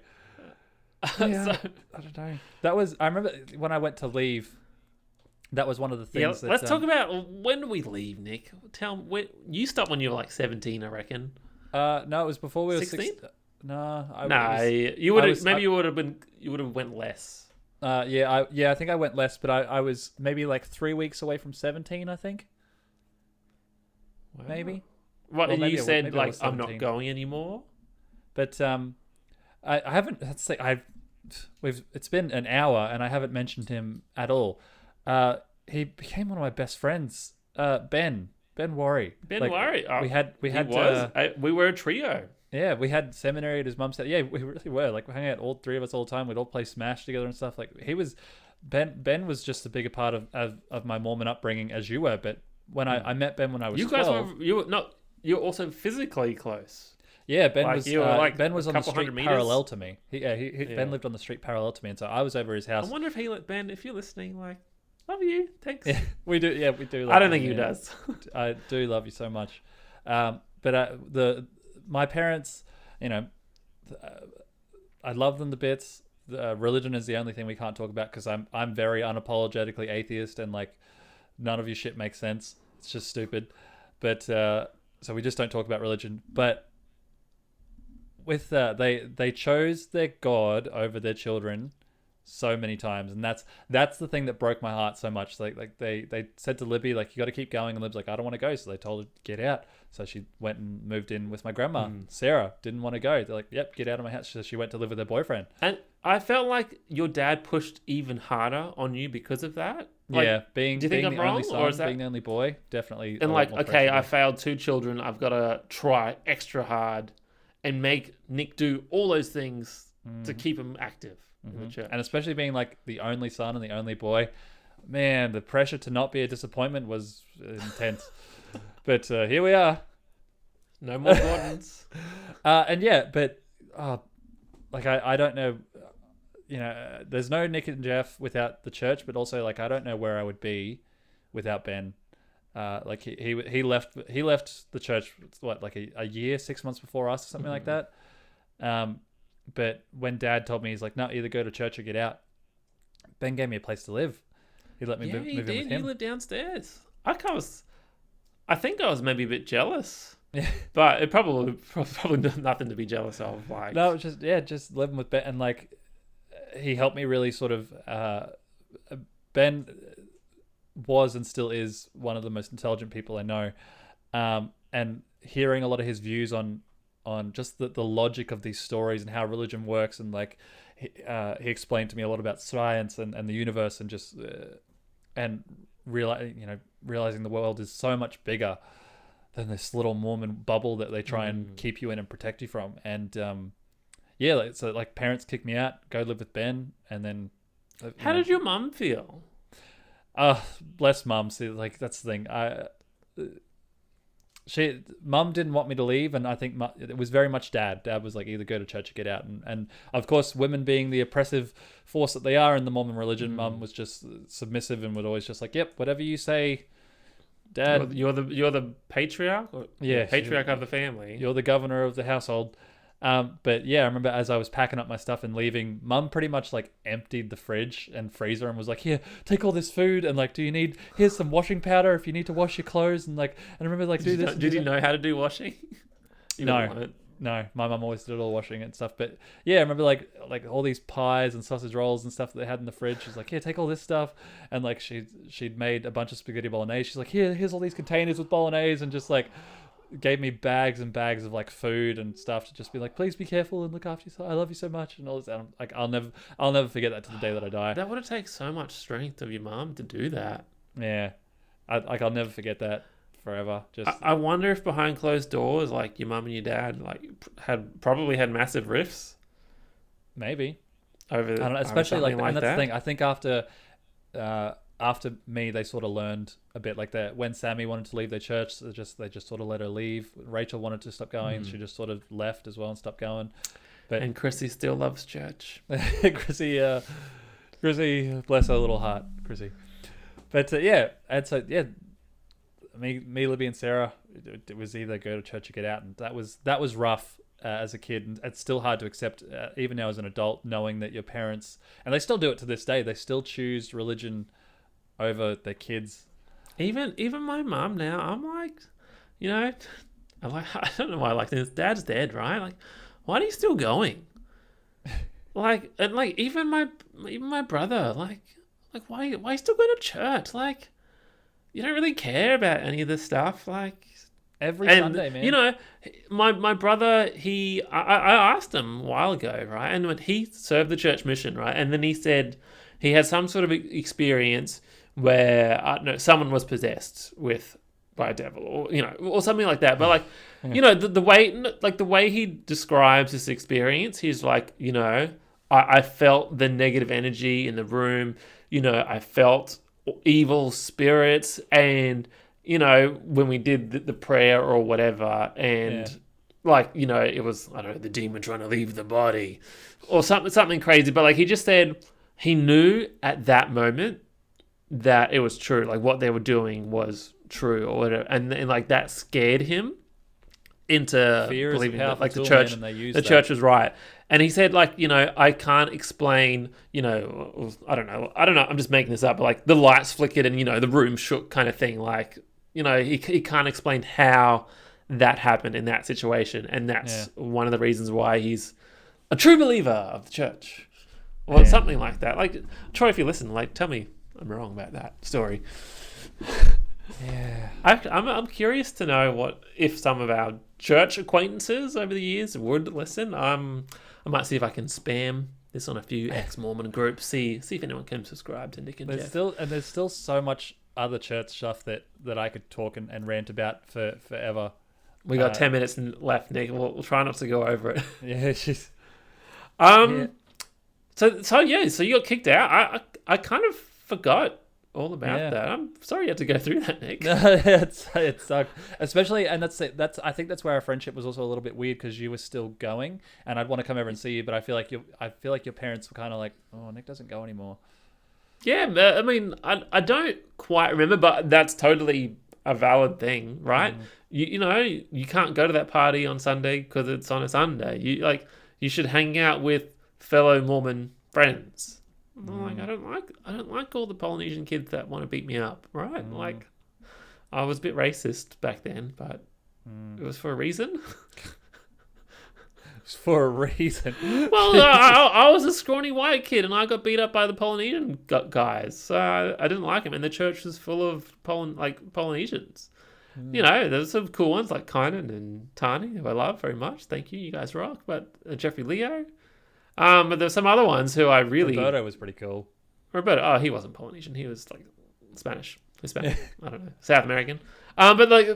[SPEAKER 2] Yeah, I don't know. That was. I remember when I went to leave. That was one of the things.
[SPEAKER 1] Let's talk about when do we leave, Nick? Tell me, you stopped when you were like 17, I reckon.
[SPEAKER 2] No, it was before we were
[SPEAKER 1] 16.
[SPEAKER 2] You would have.
[SPEAKER 1] Maybe you would have went less.
[SPEAKER 2] I think I went less, but I was maybe like 3 weeks away from 17. I think.
[SPEAKER 1] Wow.
[SPEAKER 2] Maybe.
[SPEAKER 1] What?
[SPEAKER 2] Well,
[SPEAKER 1] And you said
[SPEAKER 2] maybe I
[SPEAKER 1] like
[SPEAKER 2] was
[SPEAKER 1] I'm not
[SPEAKER 2] 17.
[SPEAKER 1] going anymore.
[SPEAKER 2] But I haven't. Let's say It's been an hour, and I haven't mentioned him at all. He became one of my best friends. Ben Worry.
[SPEAKER 1] Worry. Oh, we were a trio.
[SPEAKER 2] Yeah, we had seminary at his mum's house. Yeah, we really were. Like, we hung out, all three of us all the time. We'd all play Smash together and stuff. Like, Ben was just a bigger part of my Mormon upbringing as you were. But when I met Ben when I was 12.
[SPEAKER 1] You were also physically close.
[SPEAKER 2] Yeah, Ben was Ben was on the
[SPEAKER 1] couple
[SPEAKER 2] street
[SPEAKER 1] hundred meters.
[SPEAKER 2] parallel to me. Ben lived on the street parallel to me, and so I was over his house.
[SPEAKER 1] I wonder if Ben, if you're listening, like, love you, thanks.
[SPEAKER 2] Yeah, we do. Yeah, we do. Love
[SPEAKER 1] I don't
[SPEAKER 2] him,
[SPEAKER 1] think he does.
[SPEAKER 2] I do love you so much. But my parents, I love them to bits. Religion is the only thing we can't talk about because I'm very unapologetically atheist, and like none of your shit makes sense. It's just stupid. But so we just don't talk about religion. But with they chose their God over their children so many times, and that's the thing that broke my heart so much. Like they said to Libby, like, you got to keep going, and Lib's like, I don't want to go, so they told her to get out. So she went and moved in with my grandma. Sarah didn't want to go. They're like, yep, get out of my house. So she went to live with her boyfriend.
[SPEAKER 1] And I felt like your dad pushed even harder on you because of that. Like,
[SPEAKER 2] Yeah,
[SPEAKER 1] do you think I'm
[SPEAKER 2] the
[SPEAKER 1] wrong,
[SPEAKER 2] only son,
[SPEAKER 1] or is that
[SPEAKER 2] being the only boy, definitely.
[SPEAKER 1] and
[SPEAKER 2] a
[SPEAKER 1] like,
[SPEAKER 2] lot more
[SPEAKER 1] okay,
[SPEAKER 2] pressure.
[SPEAKER 1] I failed 2 children. I've got to try extra hard and make Nick do all those things to keep him active in the church.
[SPEAKER 2] And especially being like the only son and the only boy, man, the pressure to not be a disappointment was intense. But here we are.
[SPEAKER 1] No more Gordons.
[SPEAKER 2] And yeah, but like I don't know, there's no Nick and Jeff without the church, but also like I don't know where I would be without Ben. Like he left the church like a year, 6 months before us or something like that. But when Dad told me, he's like, no, either go to church or get out. Ben gave me a place to live. He let me move in with him.
[SPEAKER 1] You lived downstairs. I think I was maybe a bit jealous.
[SPEAKER 2] Yeah.
[SPEAKER 1] But it probably nothing to be jealous of. Like,
[SPEAKER 2] no, just living with Ben, and like he helped me really sort of. Ben was and still is one of the most intelligent people I know, and hearing a lot of his views on just the logic of these stories and how religion works, and like he explained to me a lot about science and the universe, and just and realizing the world is so much bigger than this little Mormon bubble that they try and keep you in and protect you from. And yeah, like, so like parents kicked me out, go live with Ben, and then.
[SPEAKER 1] How did your mum feel?
[SPEAKER 2] Bless mum. See, like that's the thing. Mum didn't want me to leave, and I think it was very much dad. Dad was like, either go to church or get out. And of course, women being the oppressive force that they are in the Mormon religion, mum was just submissive and would always just like, yep, whatever you say, dad.
[SPEAKER 1] You're the patriarch?
[SPEAKER 2] Yeah.
[SPEAKER 1] Patriarch of the family.
[SPEAKER 2] You're the governor of the household. But yeah, I remember as I was packing up my stuff and leaving, mum pretty much like emptied the fridge and freezer and was like, here, take all this food, and like, here's some washing powder if you need to wash your clothes, and like, and I remember like,
[SPEAKER 1] Did you know how to do washing?
[SPEAKER 2] No, my mum always did all washing and stuff. But yeah, I remember like all these pies and sausage rolls and stuff that they had in the fridge. She's like, here, take all this stuff, and like she'd made a bunch of spaghetti bolognese. She's like, here's all these containers with bolognese, and just like gave me bags and bags of like food and stuff to just be like, please be careful and look after yourself. I love you so much, and all this. And like, I'll never forget that to the day that I die.
[SPEAKER 1] That would have taken so much strength of your mum to do that.
[SPEAKER 2] Yeah, I'll never forget that forever. Just
[SPEAKER 1] I wonder if behind closed doors, like your mum and your dad, like probably had massive rifts.
[SPEAKER 2] Maybe
[SPEAKER 1] Over,
[SPEAKER 2] I don't know, especially like, and that's
[SPEAKER 1] that.
[SPEAKER 2] the thing. I think after me, they sort of learned a bit like that. When Sammy wanted to leave their church, they just sort of let her leave. Rachel wanted to stop going, she just sort of left as well and stopped going.
[SPEAKER 1] And Chrissy still loves church.
[SPEAKER 2] Chrissy, bless her little heart, Chrissy. But yeah, and so yeah, me, Libby, and Sarah, it was either go to church or get out, and that was rough. As a kid, and it's still hard to accept, even now as an adult, knowing that your parents, and they still do it to this day, they still choose religion over their kids.
[SPEAKER 1] Even my mum now, I'm like, I don't know why I like this. Dad's dead, right? Like, why are you still going? Like, and like even my brother, like why are you still going to church? Like, you don't really care about any of this stuff, like.
[SPEAKER 2] Every Sunday, man.
[SPEAKER 1] My brother, I asked him a while ago, right? And when he served the church mission, right? And then he said he had some sort of experience where someone was possessed by a devil, or something like that. But like, the way he describes this experience, he's like, I felt the negative energy in the room. I felt evil spirits, and when we did the prayer or whatever, and it was, I don't know, the demon trying to leave the body or something crazy. But like, he just said he knew at that moment that it was true. Like, what they were doing was true or whatever. And like, that scared him into
[SPEAKER 2] fear
[SPEAKER 1] believing that like the
[SPEAKER 2] church
[SPEAKER 1] church was right. And he said, like, I can't explain, I don't know. I'm just making this up, but like the lights flickered and, the room shook kind of thing. Like, he can't explain how that happened in that situation. And that's one of the reasons why he's a true believer of the church or something like that. Like, Troy, if you listen, like, tell me I'm wrong about that story.
[SPEAKER 2] Yeah.
[SPEAKER 1] I'm curious to know if some of our church acquaintances over the years would listen. I might see if I can spam this on a few ex-Mormon groups, see if anyone can subscribe to Nick and Jeff.
[SPEAKER 2] There's still so much other church stuff that I could talk and rant about for forever.
[SPEAKER 1] We got 10 minutes left, Nick. We'll try not to go over it.
[SPEAKER 2] Yeah, she's.
[SPEAKER 1] So you got kicked out. I kind of forgot all about that. I'm sorry you had to go through that, Nick.
[SPEAKER 2] No, it sucked. Especially, and that's I think that's where our friendship was also a little bit weird, because you were still going, and I'd want to come over and see you, but I feel like your parents were kind of like, oh, Nick doesn't go anymore.
[SPEAKER 1] Yeah, I mean, I don't quite remember, but that's totally a valid thing, right? You can't go to that party on Sunday because it's on a Sunday. You should hang out with fellow Mormon friends. Like, I don't like all the Polynesian kids that want to beat me up, right? Like, I was a bit racist back then, but it was for a reason.
[SPEAKER 2] For a reason.
[SPEAKER 1] Well, I was a scrawny white kid, and I got beat up by the Polynesian guys, so I didn't like them. And the church was full of Polynesians. There's some cool ones like Kynan and Tani, who I love very much. Thank you, you guys rock. But Jeffrey Leo. But there's some other ones who I really...
[SPEAKER 2] Roberto was pretty cool.
[SPEAKER 1] Roberto, he wasn't Polynesian. He was like Spanish. Hispanic. I don't know. South American. But like,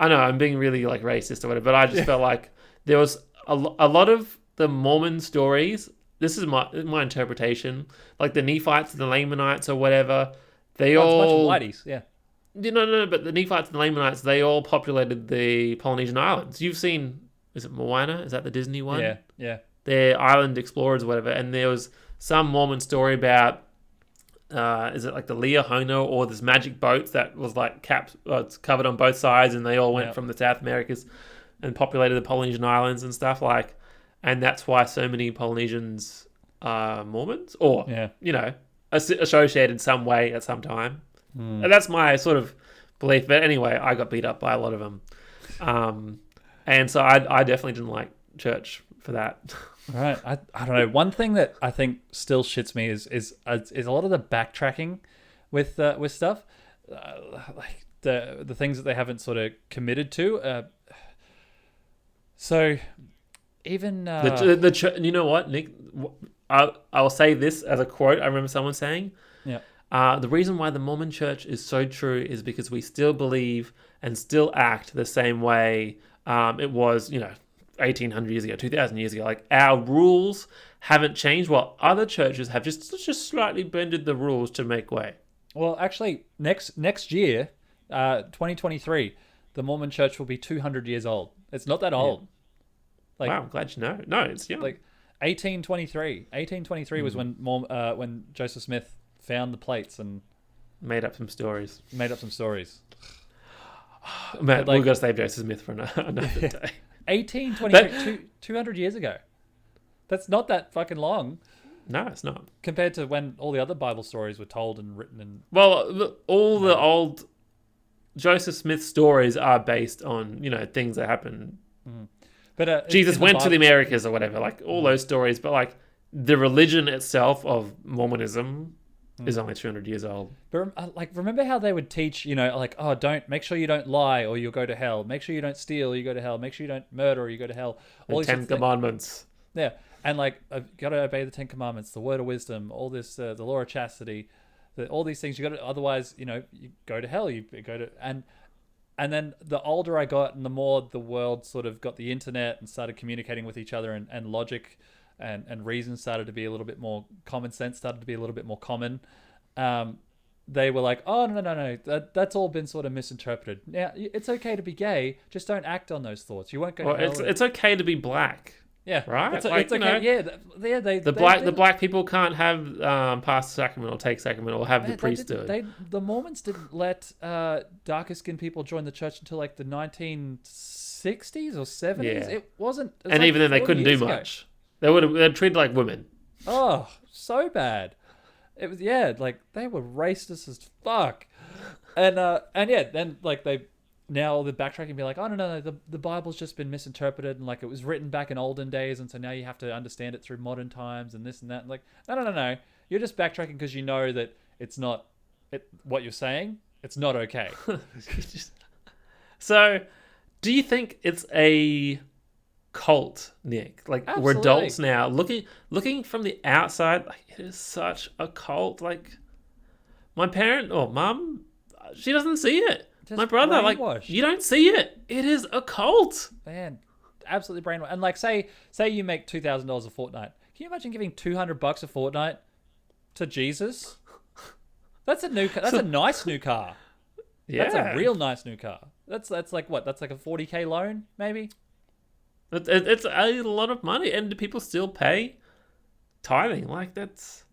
[SPEAKER 1] I know I'm being really like racist or whatever, but I just felt like there was a lot of the Mormon stories, this is my interpretation, like the Nephites and the Lamanites or whatever, they
[SPEAKER 2] Oh,
[SPEAKER 1] all...
[SPEAKER 2] it's a bunch of whiteys, yeah.
[SPEAKER 1] No, but the Nephites and the Lamanites, they all populated the Polynesian islands. You've seen, is it Moana? Is that the Disney one?
[SPEAKER 2] Yeah, yeah.
[SPEAKER 1] They're island explorers or whatever, and there was some Mormon story about, is it like the Leohono or this magic boats that was like it's covered on both sides, and they all went from the South Americas and populated the Polynesian islands and stuff like, and that's why so many Polynesians are Mormons, or associated in some way at some time. And that's my sort of belief. But anyway, I got beat up by a lot of them, and so I definitely didn't like church for that.
[SPEAKER 2] Right. I don't know. One thing that I think still shits me is a lot of the backtracking with stuff, like the things that they haven't sort of committed to. So even
[SPEAKER 1] you know what, Nick? I'll say this as a quote. I remember someone saying,
[SPEAKER 2] yeah.
[SPEAKER 1] The reason why the Mormon Church is so true is because we still believe and still act the same way it was, 1,800 years ago, 2,000 years ago. Like, our rules haven't changed, while other churches have just slightly bended the rules to make way.
[SPEAKER 2] Well, actually, next year, 2023, the Mormon Church will be 200 years old. It's not that old.
[SPEAKER 1] Like, wow, I'm glad you know. No, it's young.
[SPEAKER 2] Like 1823. 1823 was when Joseph Smith found the plates and
[SPEAKER 1] made up some stories.
[SPEAKER 2] Man,
[SPEAKER 1] we've got to save Joseph Smith for another day.
[SPEAKER 2] 1823, 200 years ago. That's not that fucking long.
[SPEAKER 1] No, it's not.
[SPEAKER 2] Compared to when all the other Bible stories were told and written. And
[SPEAKER 1] the old Joseph Smith stories are based on, things that happened.
[SPEAKER 2] But
[SPEAKER 1] Jesus went to the Americas or whatever, like all those stories. But like the religion itself of Mormonism is only 200 years old.
[SPEAKER 2] But remember how they would teach, make sure you don't lie or you'll go to hell. Make sure you don't steal or you go to hell. Make sure you don't murder or you go to hell.
[SPEAKER 1] All the 10 Commandments.
[SPEAKER 2] Yeah. And got to obey the 10 Commandments, the word of wisdom, all this, the law of chastity, all these things. You got to, otherwise, you go to hell. You go to, and then the older I got and the more the world sort of got the internet and started communicating with each other and logic and reason started to be a little bit more, common sense started to be a little bit more common. They were like, oh, no, that's all been sort of misinterpreted. Now, it's okay to be gay, just don't act on those thoughts. You won't go to hell.
[SPEAKER 1] It's okay to be black.
[SPEAKER 2] Yeah,
[SPEAKER 1] right.
[SPEAKER 2] It's okay.
[SPEAKER 1] The black people can't have pass the sacrament or take sacrament or have the priesthood.
[SPEAKER 2] The Mormons didn't let darker skinned people join the church until like the 1960s or 70s. Yeah. It wasn't.
[SPEAKER 1] And even then, they couldn't do much. They're treated like women.
[SPEAKER 2] Oh, so bad. It was like they were racist as fuck, and then now the backtracking be like, oh no, the Bible's just been misinterpreted and like it was written back in olden days, and so now you have to understand it through modern times and this and that. And like, no, you're just backtracking because you know that it's not what you're saying. It's not okay.
[SPEAKER 1] So, do you think it's a cult, Nick? Like,
[SPEAKER 2] absolutely.
[SPEAKER 1] We're adults now. Looking from the outside, like, it is such a cult. Like, my parent or mum, she doesn't see it. Just my brother, like, you don't see it. It is a cult.
[SPEAKER 2] Man, absolutely brainwashed. And like, say you make $2,000 a fortnight. Can you imagine giving $200 a fortnight to Jesus? That's a new. That's a nice new car. Yeah, that's a real nice new car. That's like what? That's like a $40,000 loan, maybe.
[SPEAKER 1] It's a lot of money, and do people still pay tithing? Like, that's.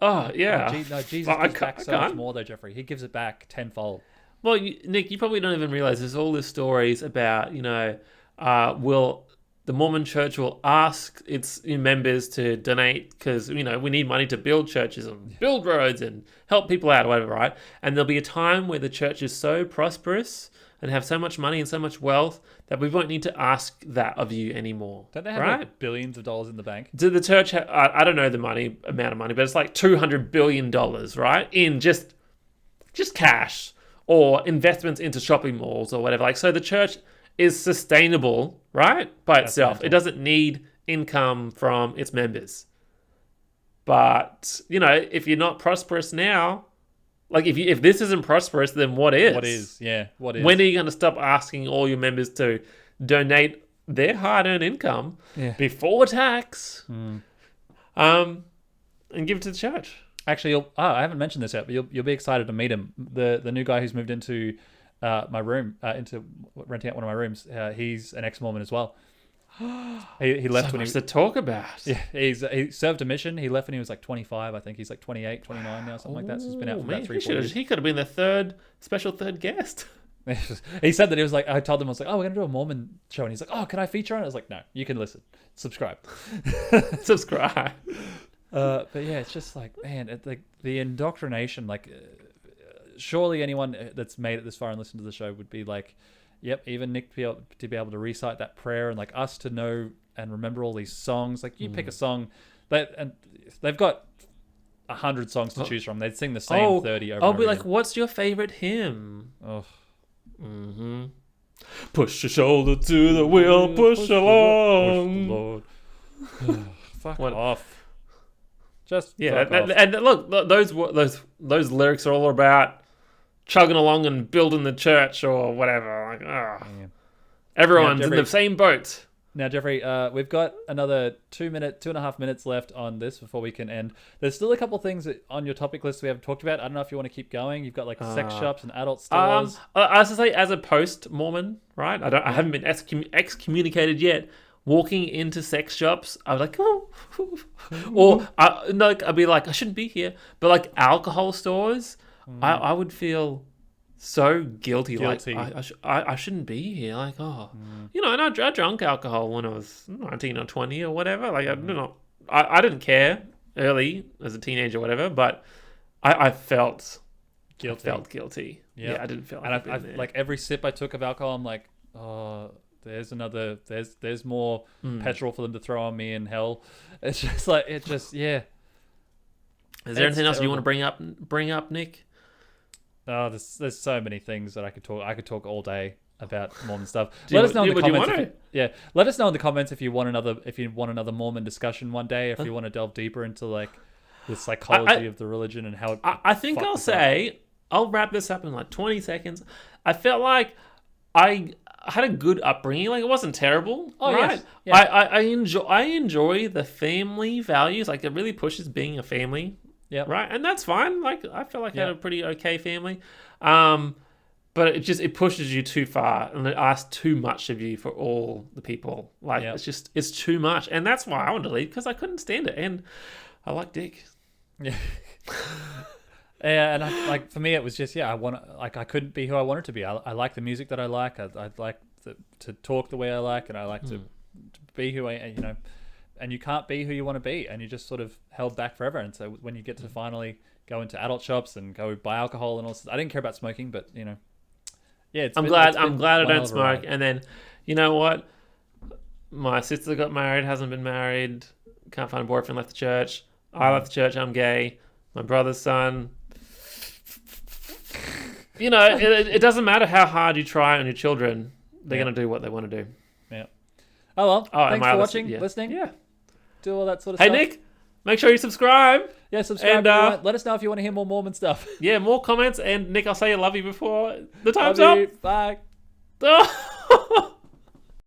[SPEAKER 1] Oh yeah.
[SPEAKER 2] Jesus gives back so much more though, Jeffrey. He gives it back tenfold.
[SPEAKER 1] Well, Nick, you probably don't even realize there's all these stories about, will the Mormon Church will ask its members to donate because, we need money to build churches and build roads and help people out or whatever, right? And there'll be a time where the church is so prosperous and have so much money and so much wealth that we won't need to ask that of you anymore.
[SPEAKER 2] Don't they have like billions of dollars in the bank?
[SPEAKER 1] Did the church I don't know the amount of money, but it's like $200 billion, right? In just cash. Or investments into shopping malls or whatever. Like, so the church is sustainable, right? By itself. It doesn't need income from its members. But, if you're not prosperous now, like if this isn't prosperous, then what is?
[SPEAKER 2] What is? Yeah, what is?
[SPEAKER 1] When are you going to stop asking all your members to donate their hard-earned income
[SPEAKER 2] Yeah.
[SPEAKER 1] before tax,
[SPEAKER 2] Mm.
[SPEAKER 1] and give it to the church.
[SPEAKER 2] Actually, I haven't mentioned this yet, but you'll be excited to meet him. The new guy who's moved into my room, into renting out one of my rooms. He's an ex-Mormon as well. He left
[SPEAKER 1] So
[SPEAKER 2] when
[SPEAKER 1] much
[SPEAKER 2] he
[SPEAKER 1] to talk about.
[SPEAKER 2] yeah he served a mission. He left when he was like 25. I think he's like 28, 29 now, something like that. So he's been out for about 3-4 years.
[SPEAKER 1] He could have been the special third guest.
[SPEAKER 2] He said that he was like, I told him, I was like, oh, we're gonna do a Mormon show, and he's like, oh, can I feature on it? I was like, no, you can listen, subscribe.
[SPEAKER 1] Subscribe.
[SPEAKER 2] But yeah, it's just like, man, like the indoctrination, like surely anyone that's made it this far and listened to the show would be like, yep, even Nick to be able to recite that prayer, and like us to know and remember all these songs. Like you pick a song, and they've got 100 songs to choose from. They'd sing the same 30 over.
[SPEAKER 1] I'll
[SPEAKER 2] and
[SPEAKER 1] be
[SPEAKER 2] over
[SPEAKER 1] like, what's your favorite hymn?
[SPEAKER 2] oh.
[SPEAKER 1] Push your shoulder to the wheel, push along.
[SPEAKER 2] Push the Lord. Fuck off. Just
[SPEAKER 1] Yeah,
[SPEAKER 2] fuck off.
[SPEAKER 1] and look, those lyrics are all about chugging along and building the church or whatever. Like, everyone's in the same boat.
[SPEAKER 2] Now, Jeffrey, we've got another 2.5 minutes left on this before we can end. There's still a couple things on your topic list we haven't talked about. I don't know if you want to keep going. You've got like sex shops and adult stores.
[SPEAKER 1] I was to say, as a post-Mormon, right? I haven't been excommunicated yet. Walking into sex shops, I was like, oh, or I'd be like, I shouldn't be here. But like alcohol stores, I would feel so guilty. Like I shouldn't be here. Like, and I drank alcohol when I was 19 or 20 or whatever. Like I didn't care early as a teenager or whatever, but I felt guilty. Yeah, I didn't feel like
[SPEAKER 2] and like every sip I took of alcohol, I'm like, oh, there's more petrol for them to throw on me in hell. It's just like yeah.
[SPEAKER 1] Is there anything else you want to bring up, Nick?
[SPEAKER 2] Oh, there's so many things that I could talk all day about Mormon stuff. Let us know in the comments. Let us know in the comments if you want another Mormon discussion one day. If you want to delve deeper into like the psychology of the religion and how it.
[SPEAKER 1] I think I'll wrap this up in like 20 seconds. I felt like I had a good upbringing. Like it wasn't terrible. Oh, right. Yes. Yeah. I enjoy the family values. Like it really pushes being a family.
[SPEAKER 2] Yeah.
[SPEAKER 1] Right. And that's fine. Like I feel like I had a pretty okay family. But it pushes you too far and it asks too much of you for all the people. Like it's too much. And that's why I wanted to leave, because I couldn't stand it. And I like dick.
[SPEAKER 2] Yeah. Yeah, and for me it was just I couldn't be who I wanted to be. I like the music that I like. I like to talk the way I like, and I like to be who and you can't be who you want to be, and you're just sort of held back forever. And so when you get to finally go into adult shops and go buy alcohol and all, I didn't care about smoking, but I'm glad
[SPEAKER 1] I don't smoke. And then you know what? My sister got married, hasn't been married, can't find a boyfriend, left the church. I left the church. I'm gay. My brother's son. It doesn't matter how hard you try on your children; they're going to do what they want to do.
[SPEAKER 2] Yeah. Oh well. Thanks for watching, listening.
[SPEAKER 1] Yeah.
[SPEAKER 2] Do all that sort of stuff.
[SPEAKER 1] Hey Nick, make sure you subscribe.
[SPEAKER 2] Yeah, subscribe. And let us know if you want to hear more Mormon stuff.
[SPEAKER 1] Yeah, more comments. And Nick, I'll say I love you before the time's up.
[SPEAKER 2] Bye.